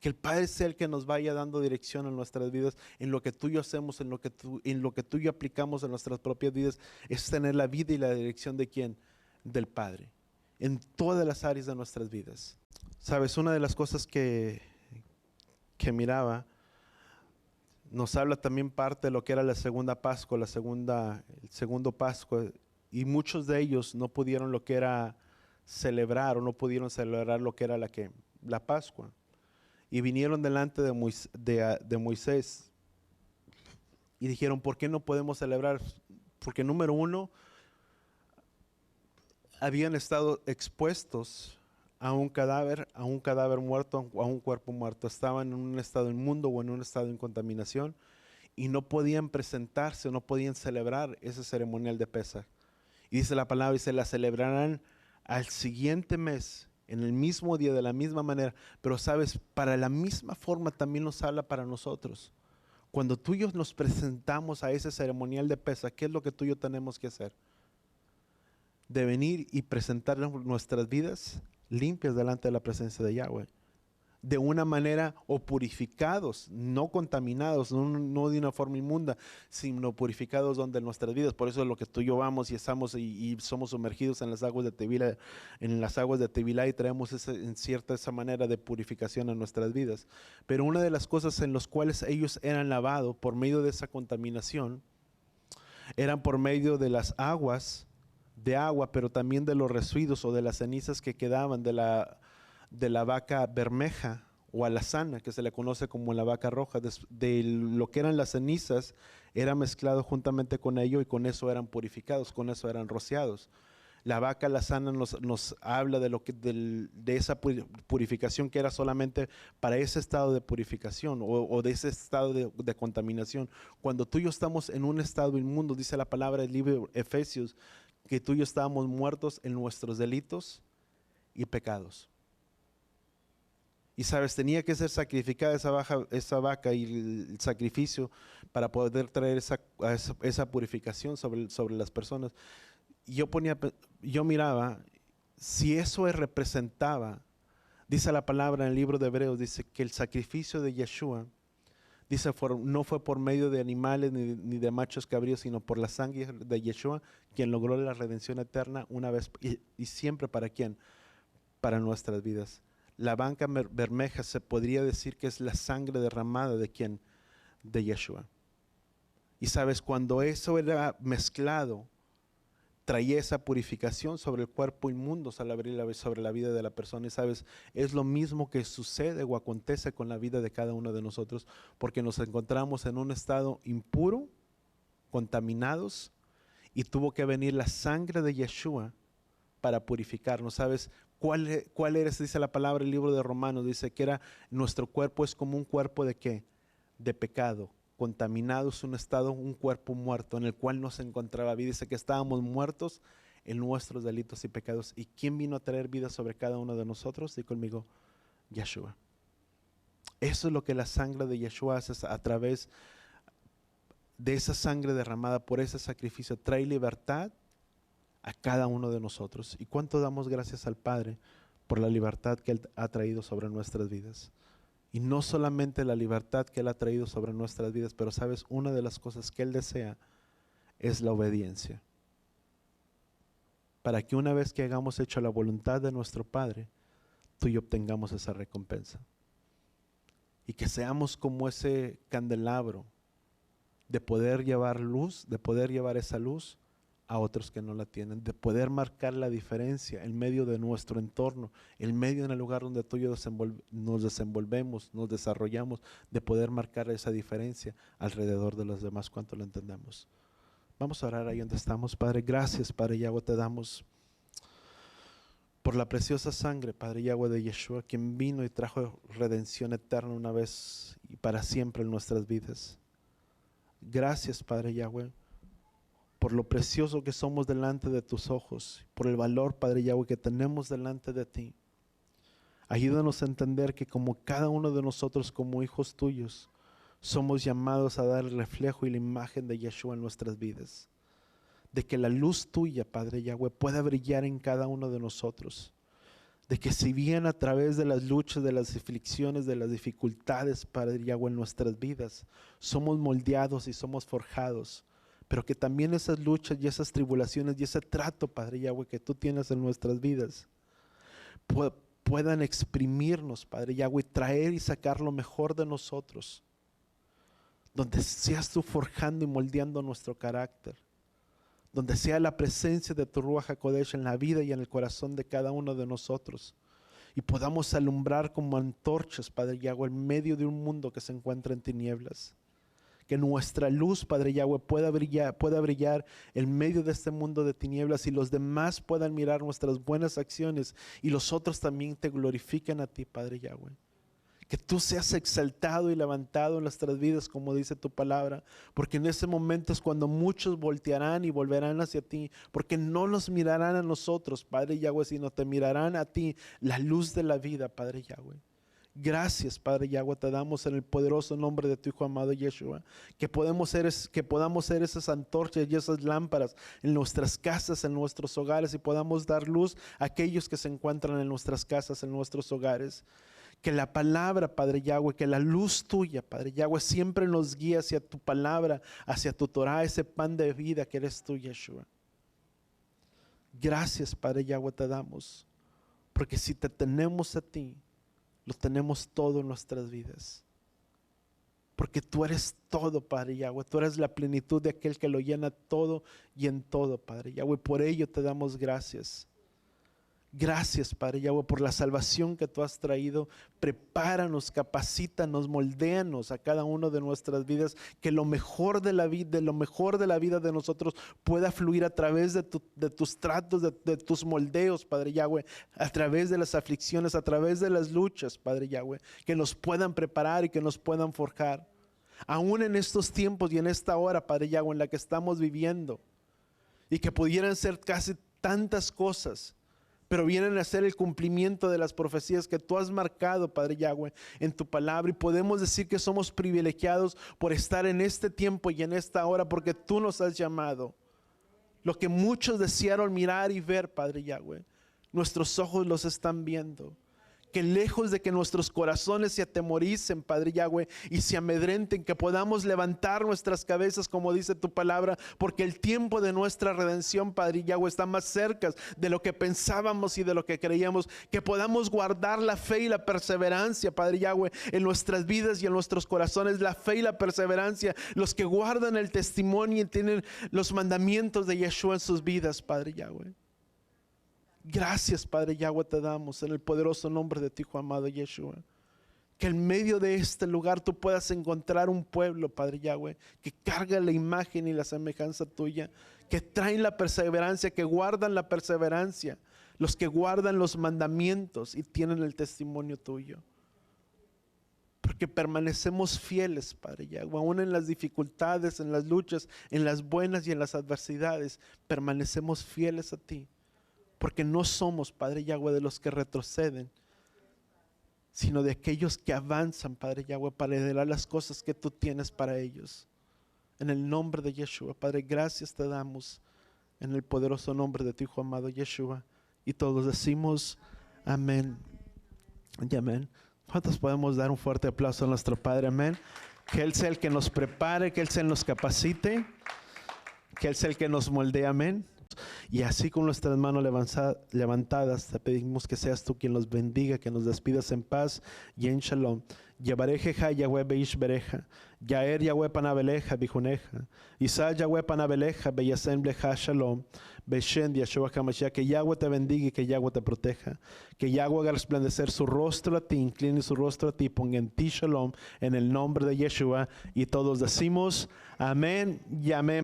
Que el Padre sea el que nos vaya dando dirección en nuestras vidas, en lo que tú y yo hacemos, en lo que tú y yo aplicamos en nuestras propias vidas, es tener la vida y la dirección de ¿quién? Del Padre, en todas las áreas de nuestras vidas. Sabes, una de las cosas que miraba, nos habla también parte de lo que era la segunda Pascua, el segundo Pascua, y muchos de ellos no pudieron lo que era celebrar, o no pudieron celebrar lo que era la Pascua. Y vinieron delante de Moisés y dijeron, ¿por qué no podemos celebrar? Porque número uno, habían estado expuestos a un cadáver muerto, a un cuerpo muerto. Estaban en un estado inmundo o en un estado de contaminación y no podían presentarse, no podían celebrar ese ceremonial de Pesaj. Y dice la palabra, y se la celebrarán al siguiente mes, en el mismo día, de la misma manera. Pero sabes, para la misma forma también nos habla para nosotros. Cuando tú y yo nos presentamos a ese ceremonial de Pesaj, ¿qué es lo que tú y yo tenemos que hacer? De venir y presentar nuestras vidas limpias delante de la presencia de Yahweh. De una manera, o purificados, no contaminados, no de una forma inmunda, sino purificados donde nuestras vidas. Por eso es lo que tú y yo vamos y estamos y somos sumergidos en las aguas de Tevilá, y traemos en cierta esa manera de purificación en nuestras vidas. Pero una de las cosas en las cuales ellos eran lavados por medio de esa contaminación, eran por medio de las aguas, de agua, pero también de los residuos o de las cenizas que quedaban de la vaca bermeja o alazana, que se le conoce como la vaca roja. De lo que eran las cenizas, era mezclado juntamente con ello, y con eso eran purificados, con eso eran rociados. La vaca alazana nos habla de esa purificación que era solamente para ese estado de purificación o de ese estado de contaminación. Cuando tú y yo estamos en un estado inmundo, dice la palabra del libro de Efesios, que tú y yo estábamos muertos en nuestros delitos y pecados. Y sabes, tenía que ser sacrificada esa vaca y el sacrificio para poder traer esa purificación sobre las personas. Y yo miraba, si eso representaba, dice la palabra en el libro de Hebreos, dice que el sacrificio de Yeshua, dice, no fue por medio de animales ni de machos cabríos, sino por la sangre de Yeshua, quien logró la redención eterna una vez y siempre. ¿Para quién? Para nuestras vidas. La vaca bermeja se podría decir que es la sangre derramada de ¿quién? De Yeshua. Y sabes, cuando eso era mezclado, traía esa purificación sobre el cuerpo inmundo sobre la vida de la persona. Y sabes, es lo mismo que sucede o acontece con la vida de cada uno de nosotros, porque nos encontramos en un estado impuro, contaminados, y tuvo que venir la sangre de Yeshua para purificarnos. ¿Sabes cuál era? Dice la palabra, el libro de Romanos, dice que nuestro cuerpo es como un cuerpo de ¿qué? De pecado. Contaminados, un cuerpo muerto en el cual no se encontraba vida. Dice que estábamos muertos en nuestros delitos y pecados. ¿Y quién vino a traer vida sobre cada uno de nosotros? Di conmigo, Yeshua. Eso es lo que la sangre de Yeshua hace a través de esa sangre derramada por ese sacrificio. Trae libertad a cada uno de nosotros. ¿Y cuánto damos gracias al Padre por la libertad que Él ha traído sobre nuestras vidas? Y no solamente la libertad que Él ha traído sobre nuestras vidas, pero sabes, una de las cosas que Él desea es la obediencia. Para que una vez que hayamos hecho la voluntad de nuestro Padre, tú y yo obtengamos esa recompensa. Y que seamos como ese candelabro de poder llevar luz, de poder llevar esa luz a otros que no la tienen, de poder marcar la diferencia en medio de nuestro entorno, en medio en el lugar donde tú y yo nos desenvolvemos, nos desarrollamos, de poder marcar esa diferencia alrededor de los demás. ¿Cuánto lo entendemos? Vamos a orar ahí donde estamos. Padre, gracias, Padre Yahweh, te damos por la preciosa sangre, Padre Yahweh, de Yeshua, quien vino y trajo redención eterna una vez y para siempre en nuestras vidas. Gracias, Padre Yahweh, por lo precioso que somos delante de tus ojos, por el valor, Padre Yahweh, que tenemos delante de ti. Ayúdanos a entender que como cada uno de nosotros, como hijos tuyos, somos llamados a dar el reflejo y la imagen de Yeshua en nuestras vidas. De que la luz tuya, Padre Yahweh, pueda brillar en cada uno de nosotros. de que si bien a través de las luchas, de las aflicciones, de las dificultades, Padre Yahweh, en nuestras vidas, somos moldeados y somos forjados, pero que también esas luchas y esas tribulaciones y ese trato, Padre Yahweh, que tú tienes en nuestras vidas, puedan exprimirnos, Padre Yahweh, traer y sacar lo mejor de nosotros, donde seas tú forjando y moldeando nuestro carácter, donde sea la presencia de tu Ruach HaKodesh en la vida y en el corazón de cada uno de nosotros, y podamos alumbrar como antorchas, Padre Yahweh, en medio de un mundo que se encuentra en tinieblas. Que nuestra luz, Padre Yahweh, pueda brillar en medio de este mundo de tinieblas, y los demás puedan mirar nuestras buenas acciones y los otros también te glorifiquen a ti, Padre Yahweh. Que tú seas exaltado y levantado en nuestras vidas, como dice tu palabra, porque en ese momento es cuando muchos voltearán y volverán hacia ti, porque no nos mirarán a nosotros, Padre Yahweh, sino te mirarán a ti, la luz de la vida, Padre Yahweh. Gracias, Padre Yahweh, te damos en el poderoso nombre de tu Hijo amado Yeshua, que podamos ser esas antorchas y esas lámparas en nuestras casas, en nuestros hogares, y podamos dar luz a aquellos que se encuentran en nuestras casas, en nuestros hogares. Que la palabra, Padre Yahweh, que la luz tuya, Padre Yahweh, siempre nos guíe hacia tu palabra, hacia tu Torah, ese pan de vida que eres tú, Yeshua. Gracias, Padre Yahweh, te damos, porque si te tenemos a ti, lo tenemos todo en nuestras vidas. Porque tú eres todo, Padre Yahweh, tú eres la plenitud de aquel que lo llena todo y en todo, Padre Yahweh. Por ello te damos gracias. Gracias, Padre Yahweh, por la salvación que tú has traído. Prepáranos, capacítanos, moldéanos a cada uno de nuestras vidas, que lo mejor de la vida, de nosotros pueda fluir a través de tus tratos, de tus moldeos, Padre Yahweh, a través de las aflicciones, a través de las luchas, Padre Yahweh, que nos puedan preparar y que nos puedan forjar. Aún en estos tiempos y en esta hora, Padre Yahweh, en la que estamos viviendo, y que pudieran ser casi tantas cosas, pero vienen a ser el cumplimiento de las profecías que tú has marcado, Padre Yahweh, en tu palabra. Y podemos decir que somos privilegiados por estar en este tiempo y en esta hora, porque tú nos has llamado. Lo que muchos desearon mirar y ver, Padre Yahweh, nuestros ojos los están viendo. Que lejos de que nuestros corazones se atemoricen, Padre Yahweh, y se amedrenten, que podamos levantar nuestras cabezas, como dice tu palabra, porque el tiempo de nuestra redención, Padre Yahweh, está más cerca de lo que pensábamos y de lo que creíamos. Que podamos guardar la fe y la perseverancia, Padre Yahweh, en nuestras vidas y en nuestros corazones. La fe y la perseverancia, los que guardan el testimonio y tienen los mandamientos de Yeshua en sus vidas, Padre Yahweh. Gracias, Padre Yahweh, te damos en el poderoso nombre de tu Hijo amado Yeshua. Que en medio de este lugar tú puedas encontrar un pueblo, Padre Yahweh, que carga la imagen y la semejanza tuya, que traen la perseverancia, que guardan la perseverancia, los que guardan los mandamientos y tienen el testimonio tuyo. Porque permanecemos fieles, Padre Yahweh, aún en las dificultades, en las luchas, en las buenas y en las adversidades, permanecemos fieles a ti. Porque no somos, Padre Yahweh, de los que retroceden, sino de aquellos que avanzan, Padre Yahweh, para heredar las cosas que tú tienes para ellos. En el nombre de Yeshua, Padre, gracias te damos en el poderoso nombre de tu Hijo amado Yeshua. Y todos decimos amén y amén. ¿Cuántos podemos dar un fuerte aplauso a nuestro Padre? Amén. Que Él sea el que nos prepare, que Él sea el que nos capacite, que Él sea el que nos moldee. Amén. Y así con nuestras manos levantadas, te pedimos que seas tú quien los bendiga, que nos despidas en paz y en shalom. Yevarejeja Yahweh beish bereja, Yaer Yahweh panabeleja bijuneja, Isa Yahweh panabeleja beyasem bleja shalom, Beshen Yahshua HaMashiach. Que Yahweh te bendiga y que Yahweh te proteja. Que Yahweh haga resplandecer su rostro a ti, incline su rostro a ti, ponga en ti shalom, en el nombre de Yeshua. Y todos decimos amén y amén.